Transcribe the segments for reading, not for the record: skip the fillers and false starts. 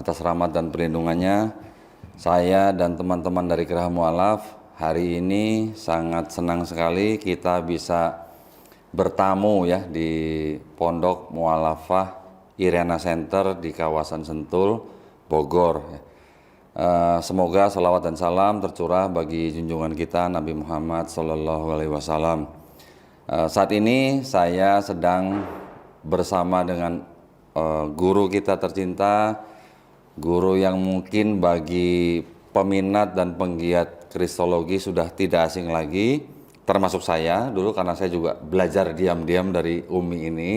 atas rahmat dan perlindungannya. Saya dan teman-teman dari Geraha Mu'alaf hari ini sangat senang sekali kita bisa bertamu ya di Pondok Mu'alafah Iriana Center di kawasan Sentul, Bogor. Semoga salawat dan salam tercurah bagi junjungan kita Nabi Muhammad SAW. Saat ini saya sedang bersama dengan guru kita tercinta, guru yang mungkin bagi peminat dan penggiat kristologi sudah tidak asing lagi, termasuk saya dulu karena saya juga belajar diam-diam dari Umi ini.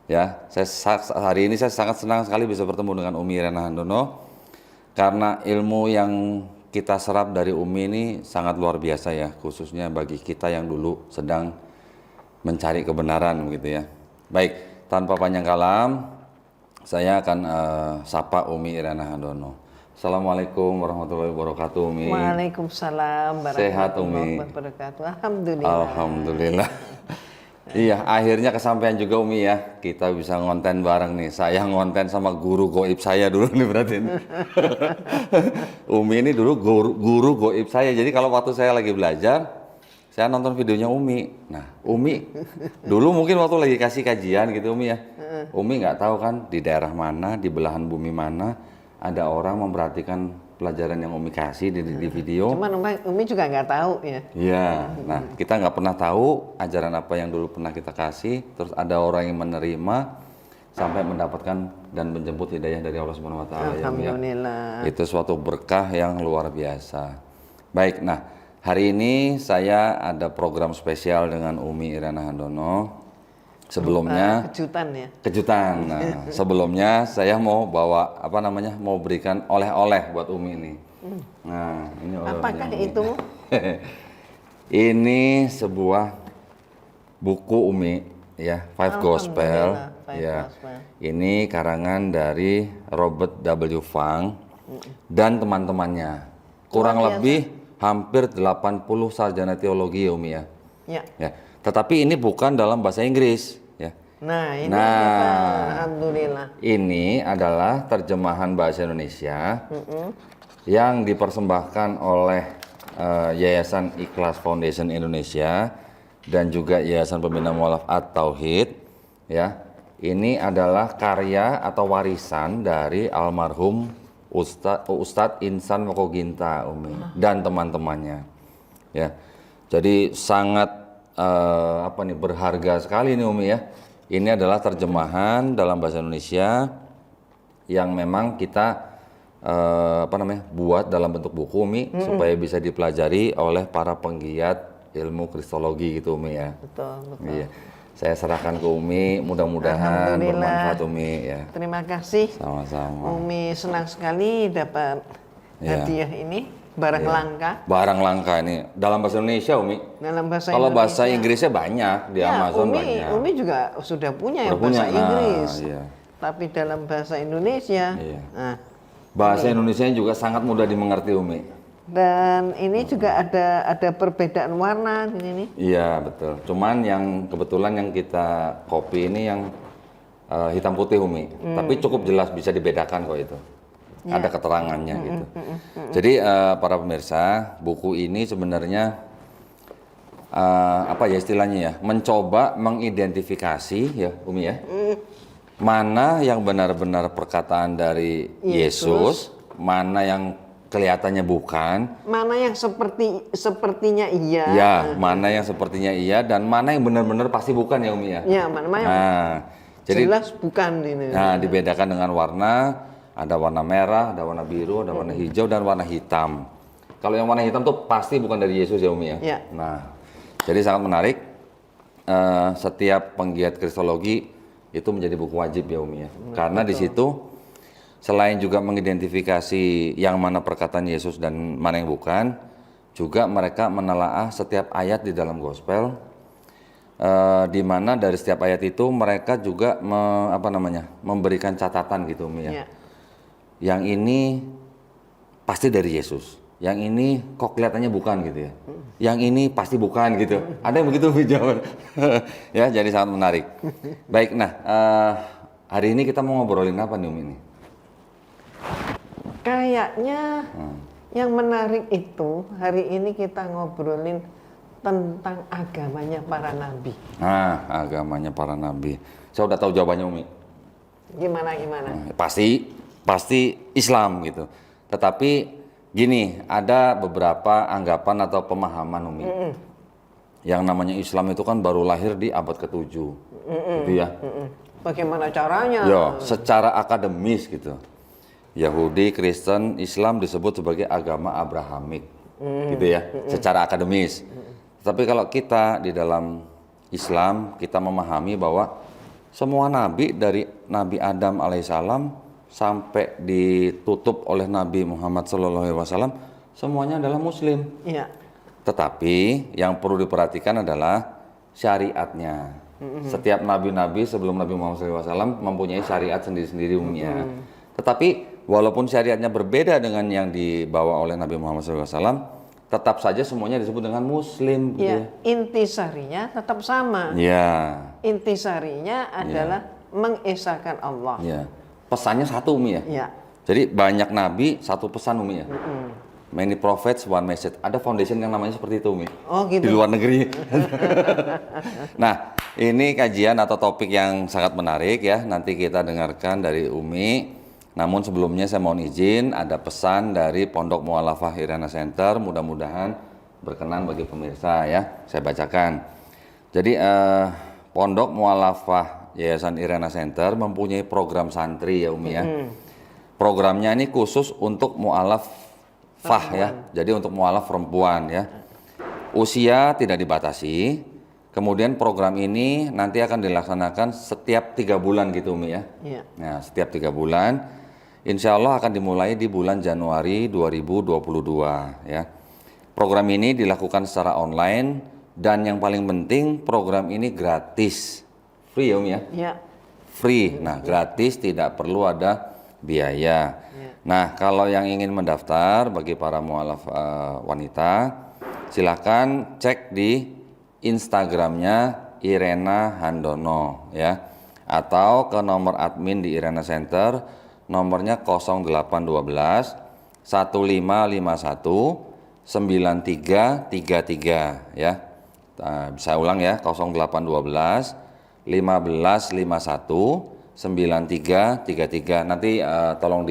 Ya, hari ini saya sangat senang sekali bisa bertemu dengan Umi Iriana Handono karena ilmu yang kita serap dari Umi ini sangat luar biasa ya, khususnya bagi kita yang dulu sedang mencari kebenaran begitu ya. Baik, tanpa panjang kalam, saya akan sapa Umi Iriana Handono. Assalamualaikum warahmatullahi wabarakatuh, Umi. Waalaikumsalam warahmatullahi wabarakatuh. Alhamdulillah. Alhamdulillah. Iya, akhirnya kesampaian juga Umi ya. Kita bisa ngonten bareng nih. Saya ngonten sama guru goib saya dulu nih berarti. Umi ini dulu guru goib saya. Jadi kalau waktu saya lagi belajar, saya nonton videonya Umi. Nah, Umi dulu mungkin waktu lagi kasih kajian gitu Umi ya. Umi nggak tahu kan di daerah mana, di belahan bumi mana ada orang memperhatikan pelajaran yang Umi kasih di video. Cuman Umi juga nggak tahu ya. Iya, nah kita nggak pernah tahu ajaran apa yang dulu pernah kita kasih. Terus ada orang yang menerima sampai mendapatkan dan menjemput hidayah dari Allah Subhanahu Wa Taala. Alhamdulillah. Ya, itu suatu berkah yang luar biasa. Baik, nah hari ini saya ada program spesial dengan Umi Iriana Handono. Sebelumnya kejutan ya. Kejutan. Nah, sebelumnya saya mau bawa mau berikan oleh-oleh buat Umi ini. Nah, ini apakah itu? Ini sebuah buku Umi ya, Five Gospel. Ya. Gospel. Ini karangan dari Robert W. Fung dan teman-temannya. Kurang lebih hampir 80 sarjana teologi ya Umi ya. Ya. Tetapi ini bukan dalam bahasa Inggris ya. Nah, ini alhamdulillah. Ini adalah terjemahan bahasa Indonesia yang dipersembahkan oleh Yayasan Ikhlas Foundation Indonesia dan juga Yayasan Pembina Mu'alaf At-Tauhid ya. Ini adalah karya atau warisan dari almarhum Ustadz Insan Mokoginta Umi dan teman-temannya ya. Jadi sangat berharga sekali nih Umi ya. Ini adalah terjemahan dalam bahasa Indonesia yang memang kita buat dalam bentuk buku Umi supaya bisa dipelajari oleh para penggiat ilmu kristologi gitu Umi ya. Betul. Iya. Saya serahkan ke Umi, mudah-mudahan bermanfaat Umi ya. Terima kasih. Sama-sama. Umi senang sekali dapat hadiah ini. Barang langka. Barang langka ini dalam bahasa Indonesia Umi. Dalam bahasa Kalau Indonesia. bahasa Inggrisnya banyak di Amazon banyak. Umi juga sudah punya yang bahasa Inggris. Tapi dalam bahasa Indonesia. Nah, bahasa Indonesia juga sangat mudah dimengerti Umi. Dan ini juga ada perbedaan warna di sini. Iya betul. Cuman yang kebetulan yang kita copy ini yang hitam putih Umi. Tapi cukup jelas bisa dibedakan kok itu. Ada keterangannya gitu. Jadi para pemirsa, buku ini sebenarnya istilahnya ya, mencoba mengidentifikasi ya Umi ya, mana yang benar-benar perkataan dari Yesus, mana yang kelihatannya bukan, mana yang sepertinya iya, ya, mana yang sepertinya iya dan mana yang benar-benar pasti bukan ya Umi ya. Ya, mana yang jadi, jelas bukan ini. Nah, dibedakan dengan warna. Ada warna merah, ada warna biru, ada warna hijau, dan warna hitam. Kalau yang warna hitam tuh pasti bukan dari Yesus ya Umi ya? Ya. Nah, jadi sangat menarik. Setiap penggiat kristologi itu menjadi buku wajib ya Umi ya. Karena di situ selain juga mengidentifikasi yang mana perkataan Yesus dan mana yang bukan, juga mereka menelaah setiap ayat di dalam gospel. Di mana dari setiap ayat itu mereka juga memberikan catatan gitu Umi ya. Yang ini pasti dari Yesus, yang ini kok kelihatannya bukan gitu ya, yang ini pasti bukan gitu. Ada yang begitu jawaban. Ya, jadi sangat menarik. Baik, nah hari ini kita mau ngobrolin apa nih Umi ini? Kayaknya yang menarik itu hari ini kita ngobrolin tentang agamanya para nabi. Nah, agamanya para nabi. Saya udah tahu jawabannya, Umi. Gimana? Pasti Islam gitu. Tetapi gini, ada beberapa anggapan atau pemahaman, Umi. Yang namanya Islam itu kan baru lahir di abad ke-7. Gitu ya. Bagaimana caranya? Ya, secara akademis gitu. Yahudi, Kristen, Islam disebut sebagai agama Abrahamik. Gitu ya, secara akademis. Tapi kalau kita di dalam Islam, kita memahami bahwa semua nabi dari Nabi Adam alaihissalam sampai ditutup oleh Nabi Muhammad SAW, semuanya adalah Muslim. Iya. Tetapi yang perlu diperhatikan adalah syariatnya. Setiap nabi-nabi sebelum Nabi Muhammad SAW mempunyai syariat sendiri-sendiri umumnya. Tetapi walaupun syariatnya berbeda dengan yang dibawa oleh Nabi Muhammad SAW, tetap saja semuanya disebut dengan Muslim. Ya, Gitu. intisarinya tetap sama. Ya. Intisarinya adalah mengesahkan Allah. Ya. Pesannya satu, Umi ya. Ya. Jadi banyak nabi satu pesan, Umi ya. Many prophets one message. Ada foundation yang namanya seperti itu, Umi. Oh gitu. Di luar negeri. Nah, ini kajian atau topik yang sangat menarik ya. Nanti kita dengarkan dari Umi. Namun sebelumnya saya mohon izin, ada pesan dari Pondok Mu'alafah Irana Center, mudah-mudahan berkenan bagi pemirsa ya, saya bacakan. Jadi Pondok Mu'alafah Yayasan Irana Center mempunyai program santri ya Umi ya. Programnya ini khusus untuk mu'alafah ya, jadi untuk mu'alaf perempuan ya. Usia tidak dibatasi, kemudian program ini nanti akan dilaksanakan setiap 3 bulan gitu Umi ya. Iya. Nah setiap 3 bulan. Insya Allah akan dimulai di bulan Januari 2022 ya. Program ini dilakukan secara online dan yang paling penting program ini gratis, free ya Umi ya. Ya. Free, nah gratis, tidak perlu ada biaya. Nah kalau yang ingin mendaftar bagi para mualaf wanita, silakan cek di Instagramnya Irena Handono ya, atau ke nomor admin di Irena Center. Nomornya 0812 1551 9333 ya. Saya ulang ya, 0812 1551 9333. Nanti tolong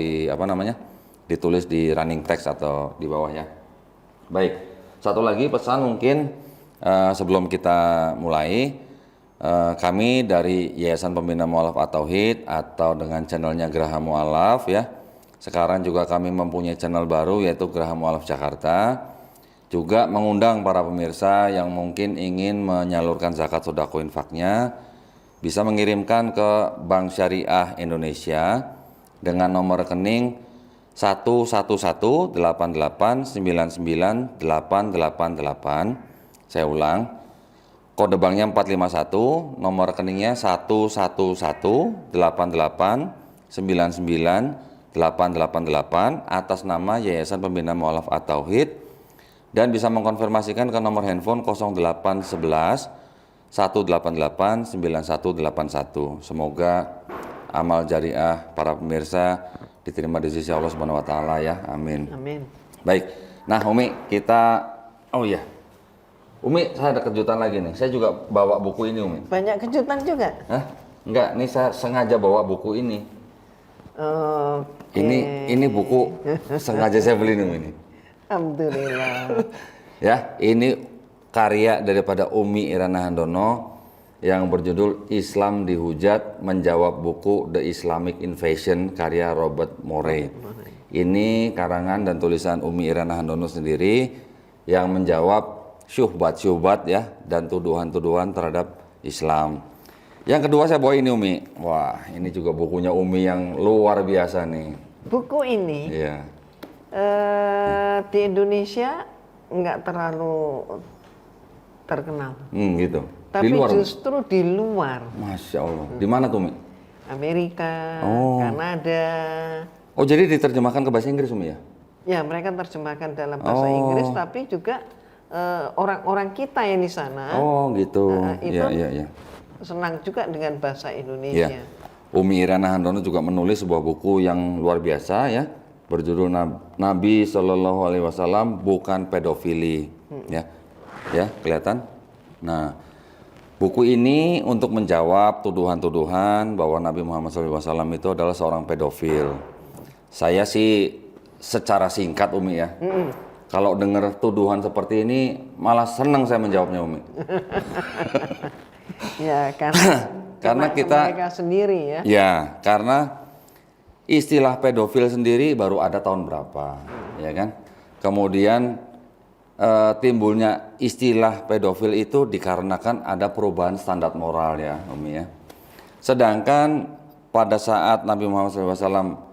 ditulis di running text atau di bawah ya. Baik. Satu lagi pesan mungkin sebelum kita mulai. Kami dari Yayasan Pembina Mu'alaf At-Tauhid atau dengan channelnya Geraha Mu'alaf ya. Sekarang juga kami mempunyai channel baru yaitu Geraha Mu'alaf Jakarta. Juga mengundang para pemirsa yang mungkin ingin menyalurkan zakat sedekah infaknya bisa mengirimkan ke Bank Syariah Indonesia dengan nomor rekening 11188999888. Saya ulang. Kode banknya 451, nomor rekeningnya 11188999888 atas nama Yayasan Pembina Mu'alaf At-Tauhid dan bisa mengkonfirmasikan ke nomor handphone 0811 188 9181. Semoga amal jariah para pemirsa diterima di sisi Allah Subhanahu wa taala ya. Amin. Amin. Baik. Nah, Umi, kita Umi, saya ada kejutan lagi nih. Saya juga bawa buku ini, Umi. Banyak kejutan juga. Hah? Enggak, nih saya sengaja bawa buku ini. Oke. Ini buku sengaja saya beli nih, Umi. Alhamdulillah. Ya, ini karya daripada Umi Irana Handono yang berjudul Islam Dihujat, menjawab buku The Islamic Invasion karya Robert Murray. Ini karangan dan tulisan Umi Irana Handono sendiri yang menjawab syubhat-syubhat ya dan tuduhan-tuduhan terhadap Islam. Yang kedua saya bawa ini Umi. Wah, ini juga bukunya Umi yang luar biasa nih. Buku ini Iya. di Indonesia nggak terlalu terkenal. Gitu. Tapi di luar. justru di luar. Masya Allah. Di mana tuh Umi? Amerika, Oh. Kanada. Oh, jadi diterjemahkan ke bahasa Inggris Umi ya? Ya, mereka terjemahkan dalam bahasa Inggris, tapi juga orang-orang kita yang di sana Oh, gitu. itu Iya. senang juga dengan bahasa Indonesia. Ya. Umi Irana Handono juga menulis sebuah buku yang luar biasa ya. berjudul Nabi Shallallahu Alaihi Wasallam bukan pedofili, ya, kelihatan. Nah, buku ini untuk menjawab tuduhan-tuduhan bahwa Nabi Muhammad SAW itu adalah seorang pedofil. Saya sih secara singkat Umi ya, kalau dengar tuduhan seperti ini malah senang saya menjawabnya Umi. Ya karena kita mereka sendiri ya. Ya, karena istilah pedofil sendiri baru ada tahun berapa, ya kan? Kemudian timbulnya istilah pedofil itu dikarenakan ada perubahan standar moral ya, Umi ya. Sedangkan pada saat Nabi Muhammad SAW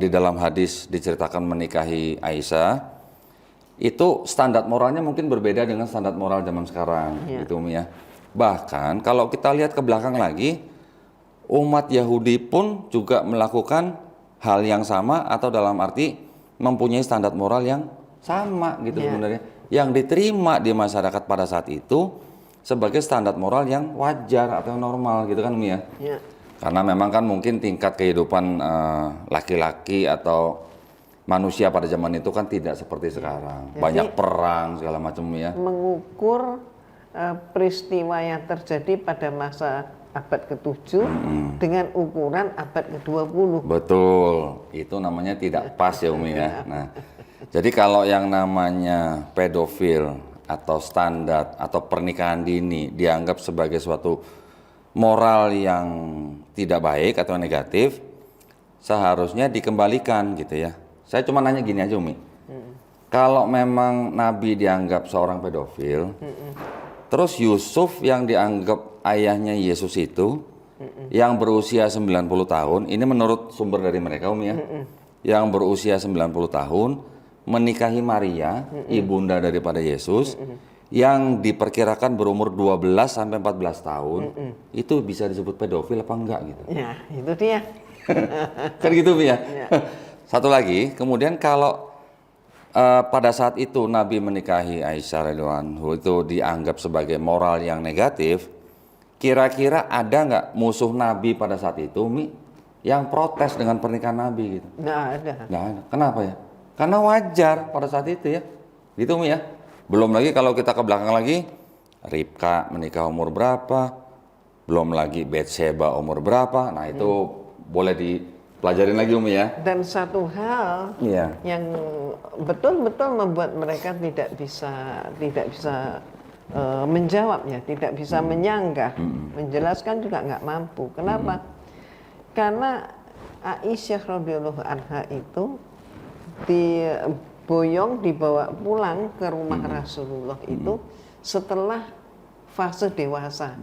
di dalam hadis diceritakan menikahi Aisyah, itu standar moralnya mungkin berbeda dengan standar moral zaman sekarang, gitu Umi ya. Bahkan kalau kita lihat ke belakang lagi, umat Yahudi pun juga melakukan hal yang sama atau dalam arti mempunyai standar moral yang sama gitu sebenarnya, yang diterima di masyarakat pada saat itu sebagai standar moral yang wajar atau normal gitu kan Umi ya. Karena memang kan mungkin tingkat kehidupan laki-laki atau manusia pada zaman itu kan tidak seperti sekarang. Banyak perang segala macam ya. Mengukur peristiwa yang terjadi pada masa abad ke-7 dengan ukuran abad ke-20. Betul, itu namanya tidak pas ya Umi ya. Nah, jadi kalau yang namanya pedofil atau standar atau pernikahan dini dianggap sebagai suatu moral yang tidak baik atau negatif, seharusnya dikembalikan gitu ya. Saya cuma nanya gini aja Umi, kalau memang Nabi dianggap seorang pedofil, terus Yusuf yang dianggap ayahnya Yesus itu yang berusia 90 tahun, ini menurut sumber dari mereka Umi ya, yang berusia 90 tahun menikahi Maria, ibunda daripada Yesus, yang diperkirakan berumur 12 sampai 14 tahun, itu bisa disebut pedofil apa enggak gitu? Ya, itu dia. Kan gitu Umi ya. Satu lagi, kemudian kalau pada saat itu Nabi menikahi Aisyah radhiyallahu anha itu dianggap sebagai moral yang negatif, kira-kira ada nggak musuh Nabi pada saat itu, Umi, yang protes dengan pernikahan Nabi gitu? Nggak ada. Nggak ada. Kenapa ya? Karena wajar pada saat itu ya, gitu Umi ya. Belum lagi kalau kita ke belakang lagi, Ribka menikah umur berapa, belum lagi Bathsheba umur berapa, nah itu boleh dipelajarin lagi Umi ya. Dan satu hal yang betul-betul membuat mereka tidak bisa menjawabnya, tidak bisa menyanggah, menjelaskan juga nggak mampu. Kenapa? Karena Aisyah radhiyallahu anha itu dibawa pulang ke rumah Rasulullah itu setelah fase dewasa.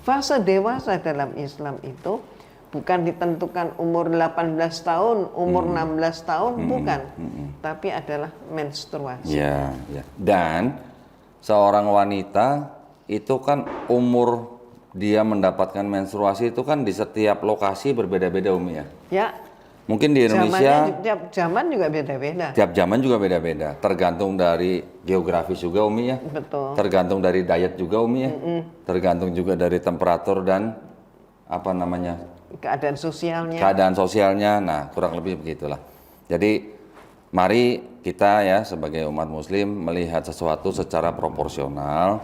Fase dewasa dalam Islam itu bukan ditentukan umur 18 tahun, umur 16 tahun, bukan. Tapi adalah menstruasi. Ya. Dan seorang wanita itu kan umur dia mendapatkan menstruasi itu kan di setiap lokasi berbeda-beda Umi ya. Ya. Mungkin di Indonesia tiap zaman juga beda-beda. Tiap zaman juga beda-beda, tergantung dari geografis juga Umi ya. Betul. Tergantung dari diet juga Umi ya. Tergantung juga dari temperatur dan keadaan sosialnya. Keadaan sosialnya. Nah, kurang lebih begitulah. Jadi mari kita ya sebagai umat muslim melihat sesuatu secara proporsional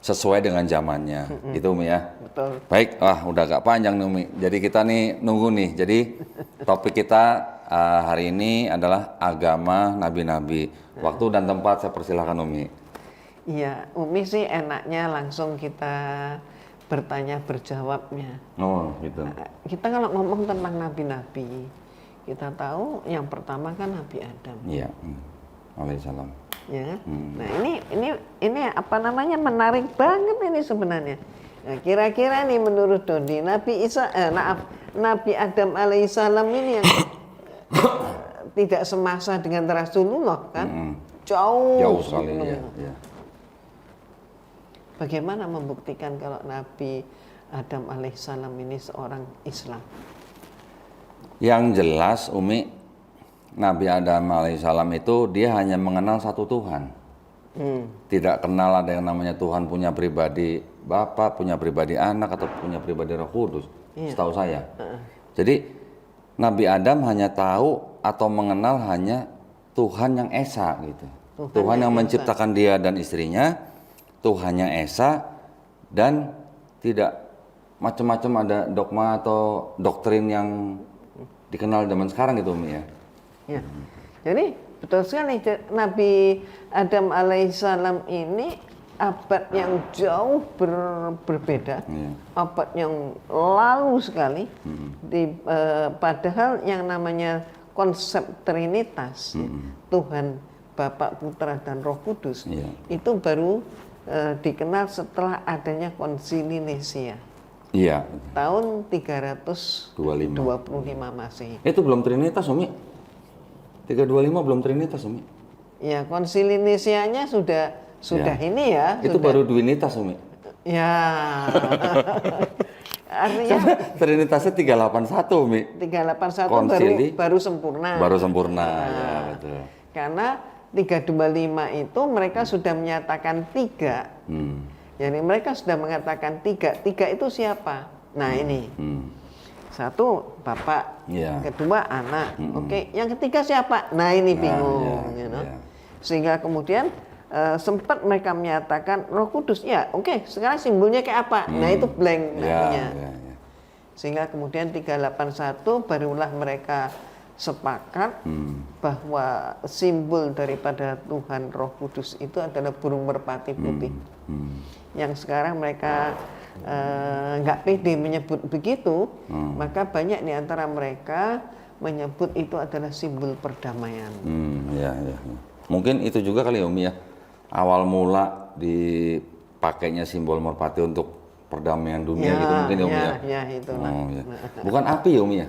sesuai dengan zamannya. Gitu Umi ya. Betul. Baik, udah agak panjang nih Umi. Jadi kita nih nunggu nih. Jadi topik kita hari ini adalah agama nabi-nabi. Waktu dan tempat saya persilahkan Umi. Iya, Umi sih enaknya langsung kita bertanya berjawabnya. Oh, gitu. Kita kalau ngomong tentang nabi-nabi, kita tahu yang pertama kan Nabi Adam. Iya. Alaihissalam. Ya. Nah, ini menarik banget ini sebenarnya. Nah, kira-kira nih menurut Dodi, Nabi Adam alaihissalam ini yang tidak semasa dengan Rasulullah kan? Jauh sekali ya. Bagaimana membuktikan kalau Nabi Adam alaihissalam ini seorang Islam? Yang jelas Umi, Nabi Adam alaihissalam itu dia hanya mengenal satu Tuhan. Tidak kenal ada yang namanya Tuhan punya pribadi Bapa, punya pribadi Anak, atau punya pribadi Roh Kudus. Setahu saya. Jadi Nabi Adam hanya tahu atau mengenal hanya Tuhan yang esa gitu. Tuhan yang menciptakan dia dan istrinya, Tuhannya esa, dan tidak macam-macam ada dogma atau doktrin yang dikenal zaman sekarang gitu Umi ya. Ya. Jadi betul sekali, Nabi Adam alaihissalam ini abad yang jauh berbeda, abad yang lalu sekali. Padahal yang namanya konsep Trinitas, Tuhan, Bapa, Putra, dan Roh Kudus, itu baru dikenal setelah adanya Konsili Nisia. Iya. Tahun 325 Masehi. Itu belum Trinitas Umi. 325 belum Trinitas Umi. Ya, Konsili Nisianya sudah ini ya. Itu sudah. baru Duinitas Umi. Ya. Artinya Trinitasnya 381 Umi. 381 Konsili baru sempurna. Baru sempurna, ya betul. Karena 325 itu mereka sudah menyatakan 3. Jadi mereka sudah mengatakan 3. 3 itu siapa? Nah ini. Satu Bapak, kedua anak. Oke, yang ketiga siapa? Nah ini bingung. Sehingga kemudian sempat mereka menyatakan Roh Kudus. Ya, oke, sekarang simbolnya kayak apa? Nah itu blank namanya. Sehingga kemudian 381 barulah mereka sepakat bahwa simbol daripada Tuhan Roh Kudus itu adalah burung merpati putih. Yang sekarang mereka nggak pede menyebut begitu, maka banyak di antara mereka menyebut itu adalah simbol perdamaian. Mungkin itu juga kali ya Umi ya, awal mula dipakainya simbol merpati untuk perdamaian dunia gitu mungkin ya Umi ya. Ya itulah. Bukan api ya Umi ya?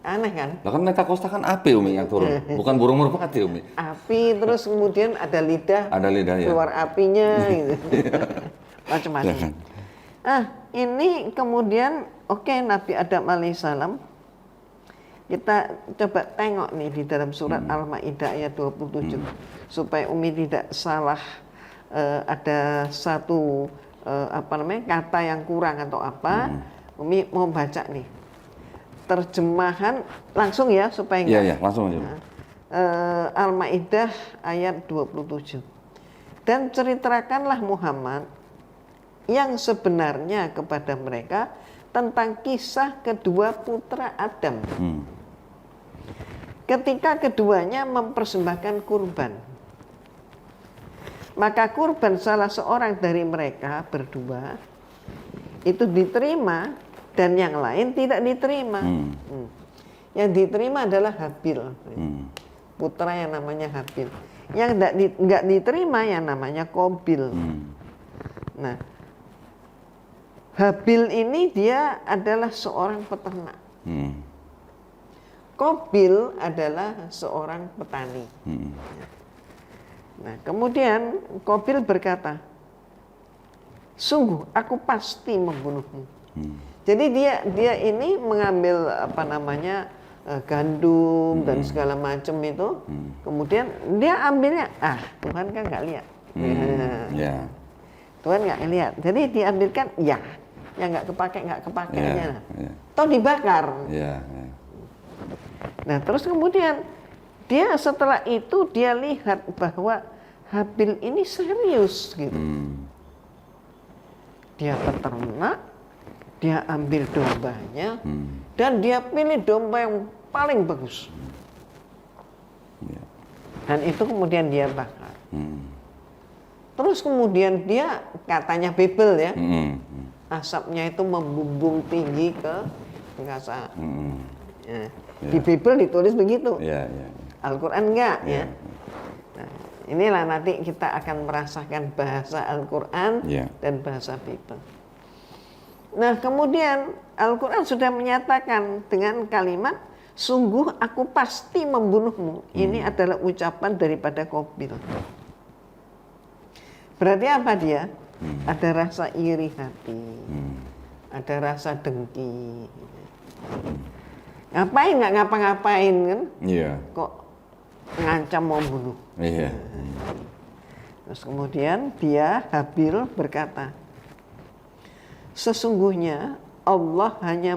Aneh kan? Lah kan Pentakosta kan api Umi yang turun, bukan burung merpati Umi. Api terus kemudian ada lidah ya. Keluar apinya gitu. Macam-macam. Ini kemudian Nabi Adam alaihissalam, kita coba tengok nih di dalam surat Al-Maidah ayat 27 supaya Umi tidak salah, ada satu kata yang kurang atau apa. Umi mau baca nih terjemahan langsung ya supaya enggak. Iya, langsung aja. Al-Maidah ayat 27. Dan ceritakanlah Muhammad yang sebenarnya kepada mereka tentang kisah kedua putra Adam. Ketika keduanya mempersembahkan kurban, maka kurban salah seorang dari mereka berdua itu diterima dan yang lain tidak diterima. Yang diterima adalah Habil, putra yang namanya Habil. Yang nggak diterima yang namanya Qabil. Nah, Habil ini dia adalah seorang peternak. Qabil adalah seorang petani. Nah, kemudian Qabil berkata, sungguh aku pasti membunuhmu. Jadi dia ini mengambil gandum dan segala macam itu, kemudian dia ambilnya, Tuhan kan nggak lihat, Tuhan nggak lihat, jadi diambilkan, yang nggak kepake aja, toh dibakar. Nah terus kemudian dia setelah itu dia lihat bahwa Habil ini serius gitu, dia peternak. Dia ambil dombanya dan dia pilih domba yang paling bagus. Dan itu kemudian dia bakar. Terus kemudian dia katanya bebel ya. Asapnya itu membumbung tinggi ke angkasa. Di Bible ditulis begitu. Al-Quran enggak ya. Nah, inilah nanti kita akan merasakan bahasa Al-Quran dan bahasa Bible. Nah kemudian Al-Quran sudah menyatakan dengan kalimat sungguh aku pasti membunuhmu. Ini adalah ucapan daripada Qabil. Berarti apa dia? Ada rasa iri hati, ada rasa dengki. Ngapain nggak ngapa-ngapain kan? Kok ngancam mau bunuh? Terus kemudian dia Habil berkata, sesungguhnya Allah hanya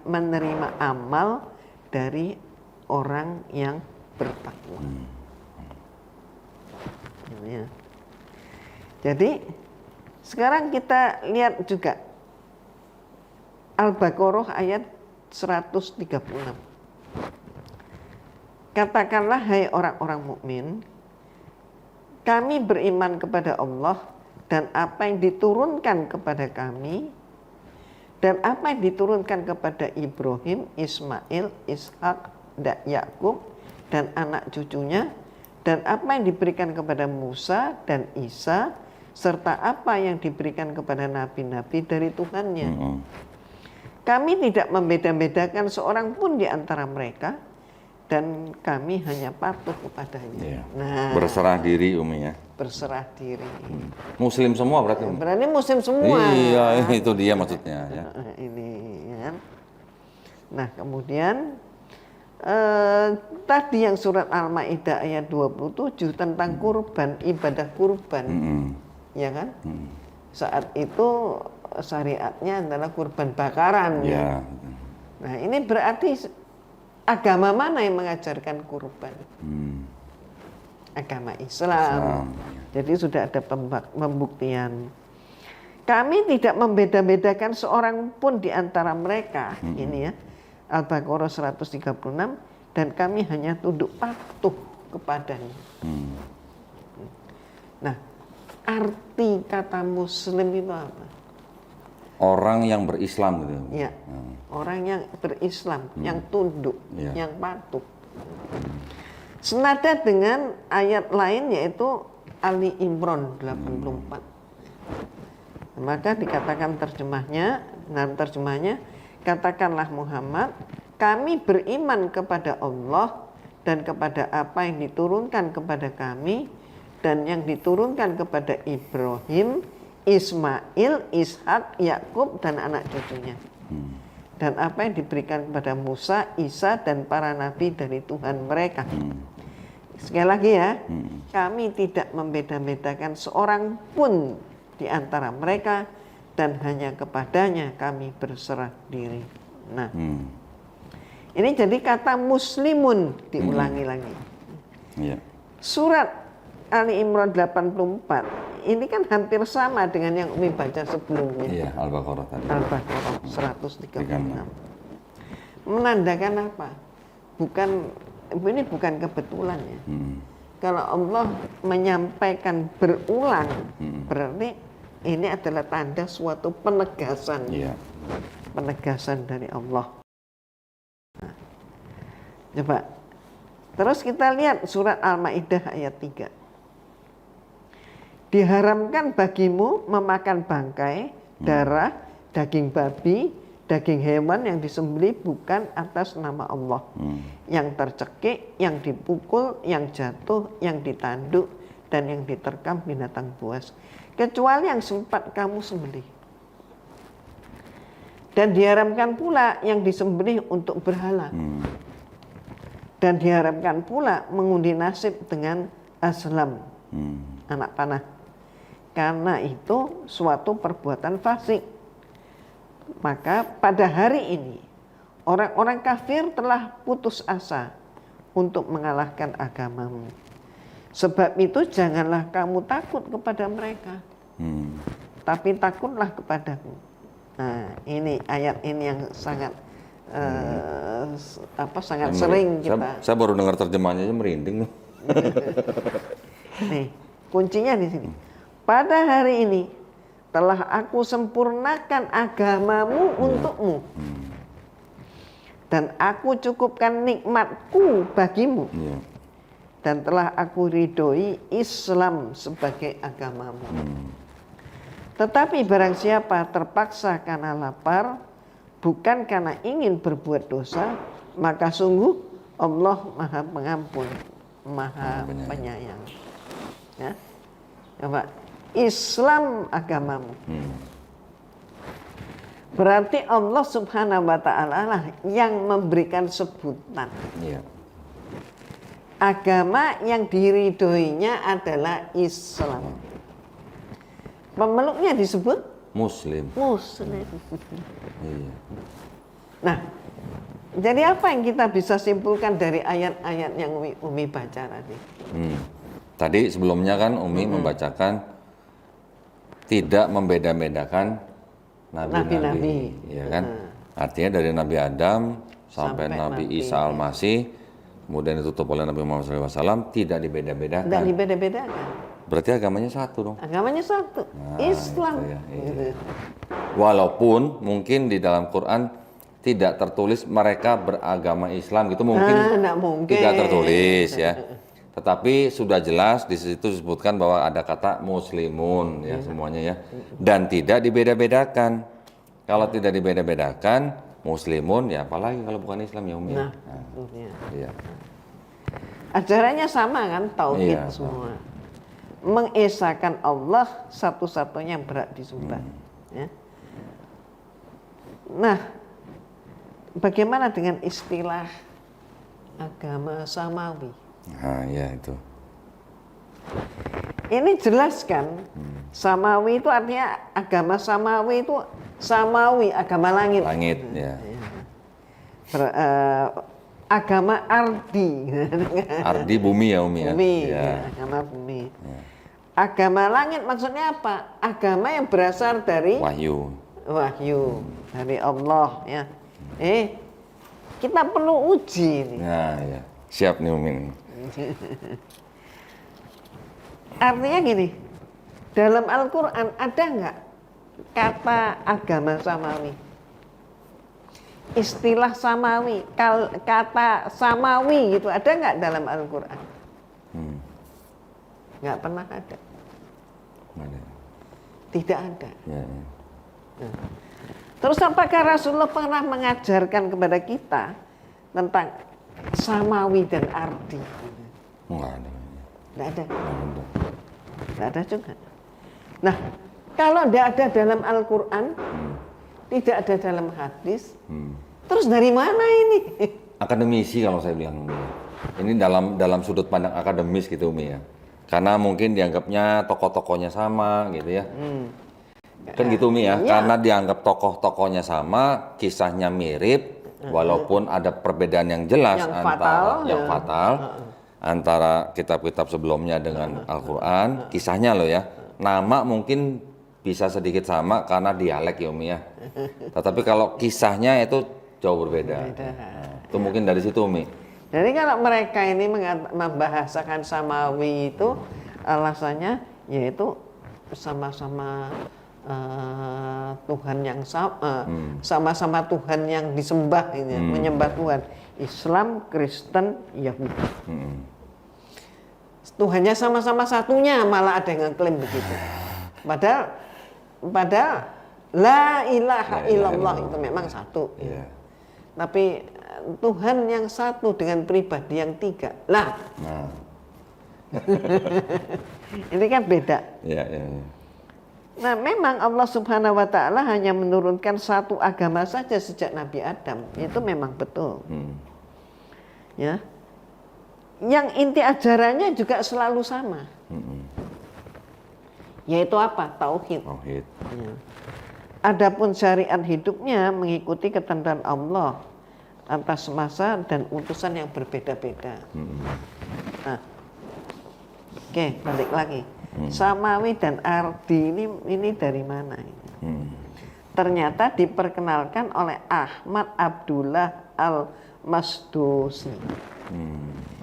menerima amal dari orang yang bertakwa. Ya. Jadi sekarang kita lihat juga Al-Baqarah ayat 136. Katakanlah hai orang-orang mukmin, kami beriman kepada Allah dan apa yang diturunkan kepada kami dan apa yang diturunkan kepada Ibrahim, Ismail, Ishak, dan Yakub dan anak cucunya dan apa yang diberikan kepada Musa dan Isa serta apa yang diberikan kepada nabi-nabi dari Tuhannya. Kami tidak membeda-bedakan seorang pun di antara mereka dan kami hanya patuh kepadanya. Iya. Nah, Berserah diri Umi ya. berserah diri. Muslim semua berarti Umi? Berarti muslim semua. Iya, itu dia maksudnya ya. Ini ya. Nah, kemudian tadi yang surat Al-Maidah ayat 27 tentang kurban, ibadah kurban. Ya kan? Saat itu syariatnya adalah kurban bakaran. Ya. Nah, ini berarti agama mana yang mengajarkan kurban? Agama Islam. Jadi sudah ada pembuktian. Kami tidak membeda-bedakan seorang pun di antara mereka. Ini ya, Al-Baqarah 136, dan kami hanya tunduk patuh kepadanya. Nah, arti kata muslim itu apa? Orang yang berislam gitu. Ya, orang yang berislam, yang tunduk, yang patuh. Senada dengan ayat lain yaitu Ali Imran 84. Maka dikatakan terjemahnya, dalam terjemahnya, katakanlah Muhammad, kami beriman kepada Allah dan kepada apa yang diturunkan kepada kami dan yang diturunkan kepada Ibrahim, Ismail, Ishak, Yakub dan anak cucunya. Dan apa yang diberikan kepada Musa, Isa dan para nabi dari Tuhan mereka. Sekali lagi ya, kami tidak membeda-bedakan seorang pun di antara mereka dan hanya kepadanya kami berserah diri. Nah, ini jadi kata muslimun diulangi lagi. Iya. Surat Ali Imran 84 ini kan hampir sama dengan yang Umi baca sebelumnya. Iya, Al-Baqarah tadi. Al-Baqarah 136. Menandakan apa? Ini bukan kebetulan ya. Kalau Allah menyampaikan berulang, berarti ini adalah tanda suatu penegasan. Iya. Penegasan dari Allah. Nah, coba. Terus kita lihat surat Al-Maidah ayat 3. Diharamkan bagimu memakan bangkai, darah, daging babi, daging hewan yang disembelih bukan atas nama Allah. Yang tercekik, yang dipukul, yang jatuh, yang ditanduk, dan yang diterkam binatang buas. Kecuali yang sempat kamu sembelih. Dan diharamkan pula yang disembelih untuk berhala. Dan diharamkan pula mengundi nasib dengan aslam, anak panah. Karena itu suatu perbuatan fasik. Maka pada hari ini orang-orang kafir telah putus asa untuk mengalahkan agamamu. Sebab itu janganlah kamu takut kepada mereka, tapi takutlah kepadaku. Nah, ini ayat ini yang sangat sangat sering kita. Saya baru dengar terjemahannya aja merinding. Nih, kuncinya di sini. Pada hari ini telah aku sempurnakan agamamu untukmu. Dan aku cukupkan nikmatku bagimu. Dan telah aku ridhoi Islam sebagai agamamu. Tetapi barang siapa terpaksa karena lapar, bukan karena ingin berbuat dosa, maka sungguh Allah Maha Pengampun, Maha Penyayang. Ya. Coba, Islam agamamu. Berarti Allah Subhanahu wa Ta'ala lah yang memberikan sebutan. Agama yang diridhoinya adalah Islam. Pemeluknya disebut Muslim. Muslim. Iya. Nah, Jadi apa yang kita bisa simpulkan dari ayat-ayat yang Umi baca tadi? Tadi sebelumnya kan Umi membacakan tidak membeda-bedakan nabi-nabi, ya kan? Artinya dari Nabi Adam sampai Nabi Isa Al-Masih, kemudian ditutup oleh Nabi Muhammad SAW, tidak dibeda-bedakan. Tidak dibeda-bedakan. Berarti agamanya satu dong. Agamanya satu, Islam. Itu ya, iya. Walaupun mungkin di dalam Quran tidak tertulis mereka beragama Islam gitu, mungkin Nggak mungkin. tidak tertulis ya. Tetapi sudah jelas di situ disebutkan bahwa ada kata muslimun ya semuanya ya. Dan tidak dibeda-bedakan. Kalau tidak dibeda-bedakan muslimun ya apalagi kalau bukan Islam ya Umi. Nah, Iya. ajarannya sama kan, tauhid Iya, semua. Mengesahkan Allah satu-satunya yang berhak disembah. Ya. Nah, bagaimana dengan istilah agama samawi? Nah, ya itu. Ini jelas kan, samawi itu artinya agama samawi itu samawi, agama langit. Langit ya. Agama ardi. Ardi bumi ya Umi ya. Bumi, Ya. ya, agama bumi. Agama langit maksudnya apa? Agama yang berasal dari wahyu dari Allah ya. Kita perlu uji nih. Nah, ya. Siap nih Umi. Artinya gini, dalam Al-Quran ada nggak kata agama samawi? Istilah samawi, kata samawi gitu ada nggak dalam Al-Quran? Nggak pernah ada. Tidak ada. Ya, ya. Terus apakah Rasulullah pernah mengajarkan kepada kita tentang samawi dan ardi? Nggak ada. Tidak ada. Nggak ada. Tidak ada juga. Nah, kalau tidak ada dalam Al-Quran, tidak ada dalam hadis, terus dari mana ini? Akademisi kalau saya bilang Umi. Ini dalam sudut pandang akademis gitu Umi ya. Karena mungkin dianggapnya tokoh-tokohnya sama gitu ya. Kan gitu Umi ya. Karena dianggap tokoh-tokohnya sama, kisahnya mirip, walaupun ada perbedaan yang jelas yang fatal antara kitab-kitab sebelumnya dengan Al-Quran, kisahnya loh ya. Nama mungkin bisa sedikit sama karena dialek ya Umi ya. Tetapi kalau kisahnya itu jauh berbeda. Itu mungkin dari situ Umi. Jadi kalau mereka ini membahasakan samawi itu alasannya yaitu sama-sama Tuhan yang sama, sama-sama Tuhan yang disembah ini, menyembah Tuhan. Islam, Kristen, Yahudi. Tuhannya sama-sama satunya, malah ada yang ngeklaim begitu. Padahal la ilaha illallah itu memang satu. Ya. Tapi Tuhan yang satu dengan pribadi yang tiga. Lah. Nah. Ini kan beda. Ya, ya, ya. Nah, memang Allah Subhanahu wa taala hanya menurunkan satu agama saja sejak Nabi Adam. Itu memang betul. Ya. Yang inti ajarannya juga selalu sama. Yaitu apa? Tauhid. Tauhid. Ya. Adapun syariat hidupnya mengikuti ketentuan Allah atas masa dan utusan yang berbeda-beda. Nah, oke, balik lagi. Samawi dan ardi ini dari mana? Ternyata diperkenalkan oleh Ahmad Abdullah Al-Masdusi.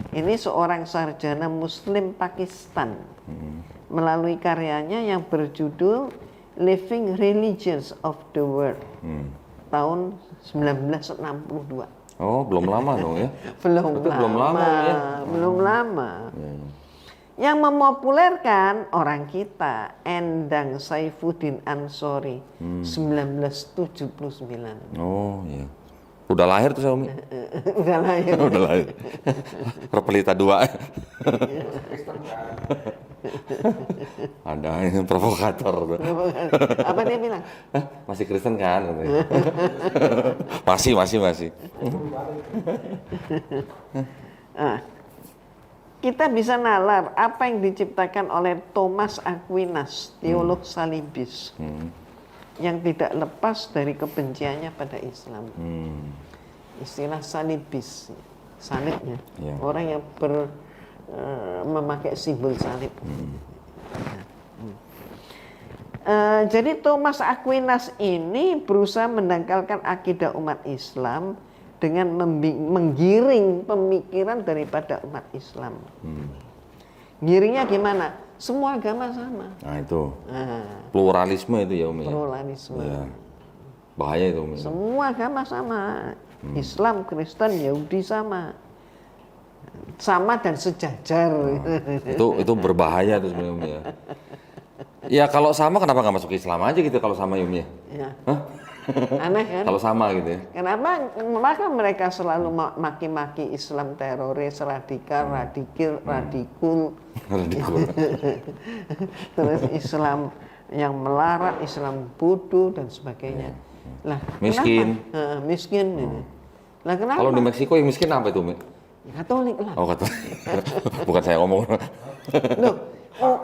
Ini seorang sarjana Muslim Pakistan melalui karyanya yang berjudul Living Religions of the World tahun 1962. Oh, belum lama dong ya? Belum lama ya? Belum lama. Yang memopulerkan orang kita Endang Saifuddin Ansori 1979. Oh iya. Udah lahir tuh Umi? Udah lahir. Udah lahir. Repelita 2. Ada ini provokator tuh. Apa dia bilang? Masih Kristen kan? Masih. Kita bisa nalar apa yang diciptakan oleh Thomas Aquinas, teolog salibis, yang tidak lepas dari kebenciannya pada Islam. istilah salibis, salibnya. Ya. Orang yang memakai simbol salib. Jadi Thomas Aquinas ini berusaha mendangkalkan akidah umat Islam dengan menggiring pemikiran daripada umat Islam. Giringnya gimana? Semua agama sama. Nah itu pluralisme itu ya Umi. Pluralisme. Ya. Bahaya itu Umi. Semua agama sama. Islam, Kristen, Yahudi sama. Sama dan sejajar. Itu berbahaya tuh sebenarnya Umi ya. Ya kalau sama kenapa nggak masuk Islam aja gitu kalau sama ya Umi ya? Ya. Hah? Aneh kan? Kalau sama gitu ya. Kenapa? Maka mereka selalu maki-maki Islam teroris, radikal, radikul, Radikul. terus Islam yang melarat, Islam bodoh dan sebagainya. Lah, Miskin. Kenapa? Miskin. Lah kenapa? Kalau di Meksiko yang miskin apa itu Umi? Katolik lah. Oh kata. Bukan saya ngomong. Loh,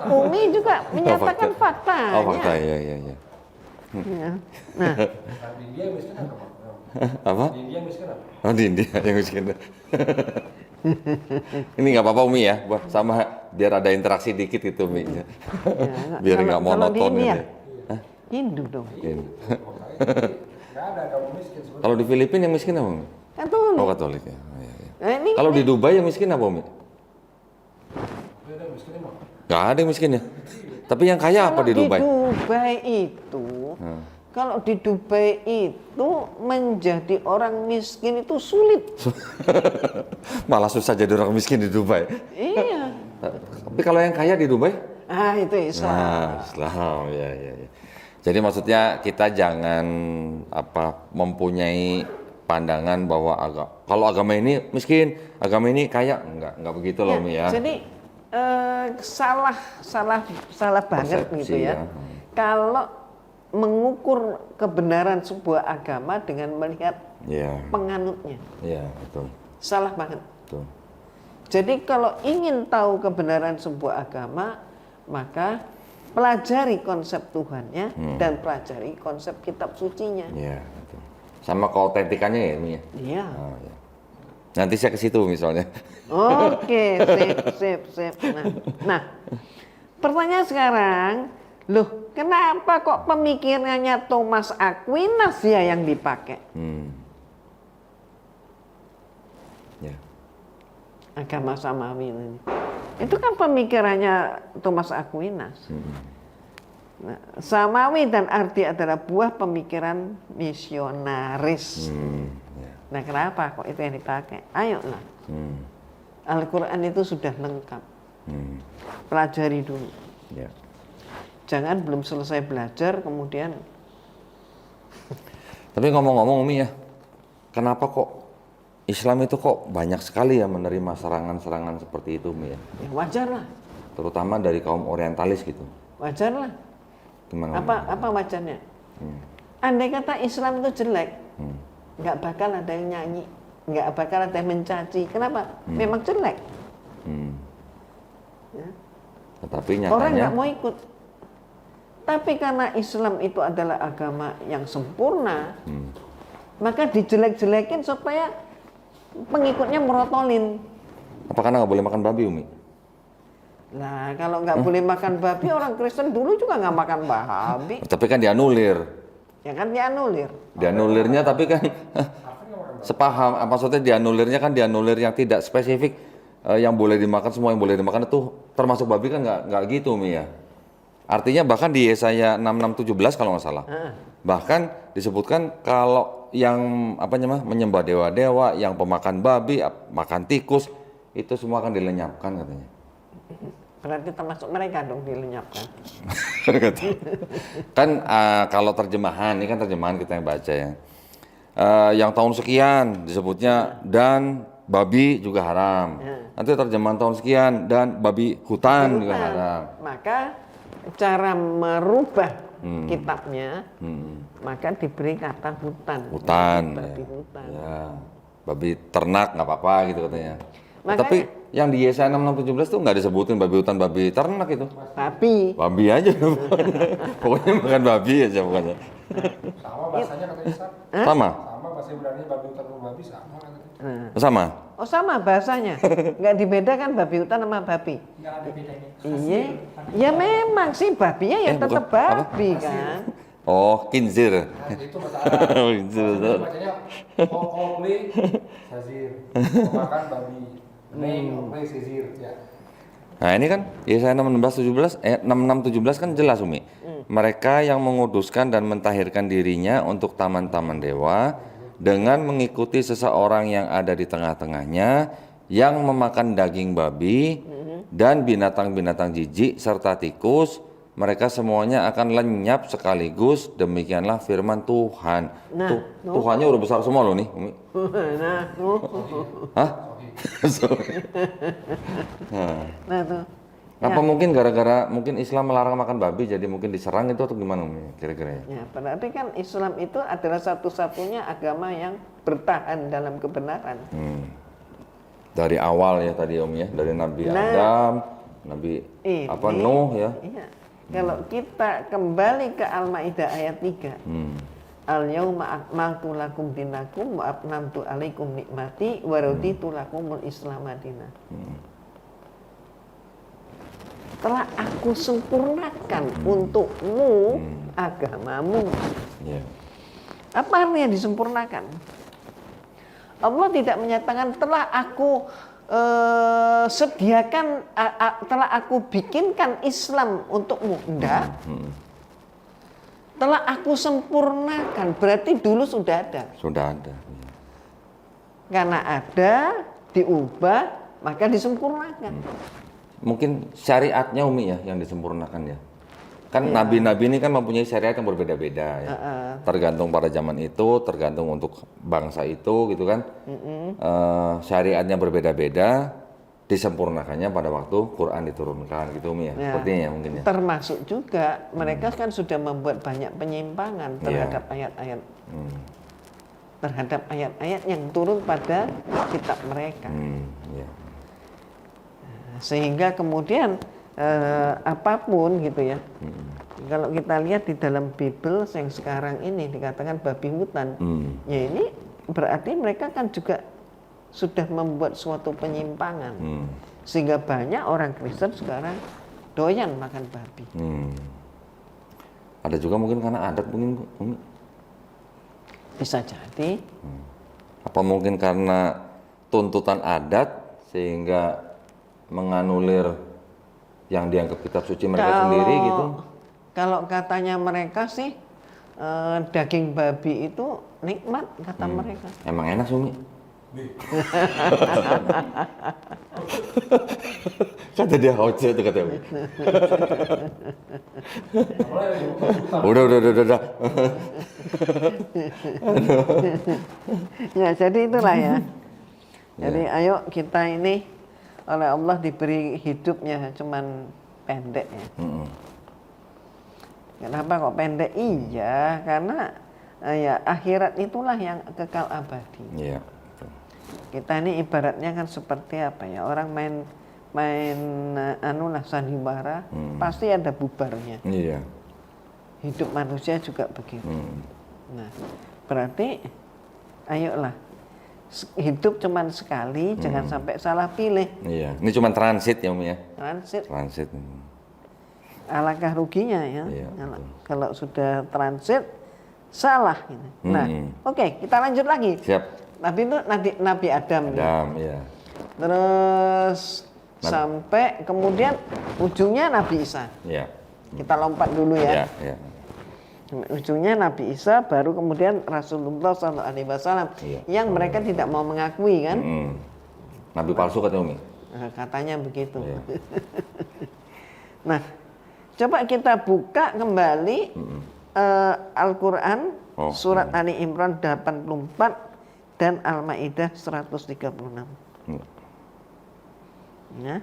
Umi juga menyatakan fakta. Oh fakta ya. Ya. Nah, Di India yang miskin apa? Apa? Di India yang miskin apa? Oh di India yang miskin. Ini nggak apa-apa Umi ya, sama biar ada interaksi dikit itu Umi. ya, Biar nggak kalau di monoton India, gitu. Hindu dong. Nggak ada kamu miskin sebenarnya. Kalau di Filipina yang miskin apa Umi? Katolik. Oh Katolik ya. Oh, iya. Nah, ini Kalau di Dubai yang miskin apa Umi? Dia ada miskin emang. Nggak ada yang miskin ya. Tapi yang kaya apa di Dubai? Kalau di Dubai itu menjadi orang miskin itu sulit. Malah susah jadi orang miskin di Dubai. Iya. Tapi kalau yang kaya di Dubai? Ah itu Islam. Nah, Islam ya. Jadi maksudnya kita jangan mempunyai pandangan bahwa kalau agama ini miskin, agama ini kaya, enggak begitu loh Umi ya. Jadi salah banget Persepsi, gitu ya. Kalau mengukur kebenaran sebuah agama dengan melihat penganutnya. Iya, betul. Salah banget. Betul. Jadi kalau ingin tahu kebenaran sebuah agama, maka pelajari konsep Tuhannya dan pelajari konsep kitab sucinya. Iya, betul. Sama keautentikannya ya Umi ya. Iya. Oh, ya. Nanti saya ke situ misalnya. Oke, sip. Nah, pertanyaan sekarang, loh, kenapa kok pemikirannya Thomas Aquinas ya yang dipakai? Ya. Agama samawi ini. Itu kan pemikirannya Thomas Aquinas. Nah, samawi dan arti adalah buah pemikiran misionaris. Ya. Nah, kenapa kok itu yang dipakai? Ayolah. Al-Quran itu sudah lengkap. Pelajari dulu. Ya. Jangan belum selesai belajar kemudian. Tapi ngomong-ngomong Umi ya, kenapa kok Islam itu kok banyak sekali ya menerima serangan-serangan seperti itu Umi ya? Ya wajar lah. Terutama dari kaum orientalis gitu. Wajar lah. Gimana? Apa wajarnya? Andai kata Islam itu jelek, nggak bakal ada yang nyanyi, nggak bakal ada yang mencaci. Kenapa? Memang jelek. Ya. Tetapi Orang nyatanya nggak mau ikut. Tapi karena Islam itu adalah agama yang sempurna, maka dijelek-jelekin supaya pengikutnya merotolin. apa karena nggak boleh makan babi Umi? Nah, kalau nggak boleh makan babi, orang Kristen dulu juga nggak makan babi. Tapi kan dianulir. Ya kan dianulir. Dianulirnya tapi kan sepaham, maksudnya dianulirnya kan dianulir yang tidak spesifik, yang boleh dimakan, semua yang boleh dimakan itu termasuk babi kan nggak gitu Umi ya. Artinya bahkan di Yesaya 66:17 kalau nggak salah. Bahkan disebutkan kalau yang menyembah dewa-dewa, yang pemakan babi, makan tikus, itu semua akan dilenyapkan katanya. Berarti termasuk mereka dong dilenyapkan. Kan kalau terjemahan, ini kan terjemahan kita yang baca ya. Yang tahun sekian disebutnya dan babi juga haram. Nanti terjemahan tahun sekian dan babi hutan juga haram. Maka cara merubah kitabnya, maka diberi kata hutan. Babi Ya. hutan. Ya. Babi ternak nggak apa-apa gitu katanya. Makanya- Tapi yang di Yesaya 66:17 tuh nggak disebutin babi hutan, babi ternak itu. Babi aja pokoknya makan babi aja pokoknya. Sama bahasanya kata Ustaz. Sama. Sama bahasa Ibrani babi hutan sama babi sama kan? Sama? Oh sama bahasanya, nggak dibedakan babi hutan sama babi. Nggak ada bedanya. Iya, ya memang sih babinya ya bukan. tetap babi kan. Oh, kinzir. Nah, itu bahasa Arab. Kinzir. Bahasa bacanya kokli sazir. Makan babi. Neng kokli sazir. Ya. Nah ini kan Yesaya 66 17 kan jelas Umi. Mereka yang menguduskan dan mentahirkan dirinya untuk taman-taman dewa dengan mengikuti seseorang yang ada di tengah-tengahnya yang memakan daging babi dan binatang-binatang jijik serta tikus, mereka semuanya akan lenyap sekaligus, demikianlah firman Tuhan. Nah, Tuhannya udah besar semua loh nih Umi. Nah, tuh. Hah? Sorry. Nah tuh. Apa mungkin gara-gara mungkin Islam melarang makan babi jadi mungkin diserang itu atau gimana Umi kira-kira ya? Ya, berarti kan Islam itu adalah satu-satunya agama yang bertahan dalam kebenaran. Dari awal ya tadi Om ya, dari Nabi Nah, Adam, Nabi Ini, Nuh ya. Iya. Kalau kita kembali ke Al-Maidah ayat 3. Al-yauma akmaltu lakum dinakum wa atmamtu alaikum nikmati wa raditu lakumul Islam madinah. Telah aku sempurnakan untukmu agamamu. Ya. Apa artinya disempurnakan? Allah tidak menyatakan telah aku sediakan, telah aku bikinkan Islam untukmu. Enggak. Telah aku sempurnakan, berarti dulu sudah ada. Sudah ada. Karena ada, diubah, maka disempurnakan. Mungkin syariatnya Umi ya yang disempurnakan ya. Kan nabi-nabi ini kan mempunyai syariat yang berbeda-beda ya. Tergantung pada zaman itu, tergantung untuk bangsa itu gitu kan. Syariatnya berbeda-beda, disempurnakannya pada waktu Quran diturunkan gitu Umi ya. Sepertinya ya mungkin ya. Termasuk juga mereka kan sudah membuat banyak penyimpangan terhadap ayat-ayat. Terhadap ayat-ayat yang turun pada kitab mereka. Ya. Sehingga kemudian apapun gitu ya. Kalau kita lihat di dalam Bible yang sekarang ini dikatakan babi hutan, ya ini berarti mereka kan juga sudah membuat suatu penyimpangan, sehingga banyak orang Kristen sekarang doyan makan babi. Ada juga mungkin karena adat mungkin Umi. Bisa jadi. Apa mungkin karena tuntutan adat sehingga menganulir yang dianggap kitab suci mereka sendiri gitu? Kalau katanya mereka sih daging babi itu nikmat kata mereka. Emang enak Umi? Kata dia hoce itu kata Umi. Udah. Ya jadi itulah ya. Jadi ayo kita ini oleh Allah diberi hidupnya cuman pendek ya. Kenapa kok pendek? Iya, karena ya akhirat itulah yang kekal abadi. Iya. Kita ini ibaratnya kan seperti apa ya? Orang main sandiwara, pasti ada bubarnya. Iya. Hidup manusia juga begitu. Nah, berarti ayolah hidup cuman sekali, jangan sampai salah pilih. Iya. Ini cuma transit ya Umi ya. Transit. Alangkah ruginya ya. Iya, kalau sudah transit salah. Nah, oke, kita lanjut lagi. Siap. Nabi Adam. Adam, ya. Terus sampai kemudian ujungnya Nabi Isa. Iya. Kita lompat dulu ya. Iya. Ujungnya Nabi Isa, baru kemudian Rasulullah SAW yang mereka tidak mau mengakui kan? Nabi palsu katanya Umi. Katanya begitu. Iya. Nah, coba kita buka kembali Al-Quran surat Ali Imran 84 dan Al-Maidah 136. Ya.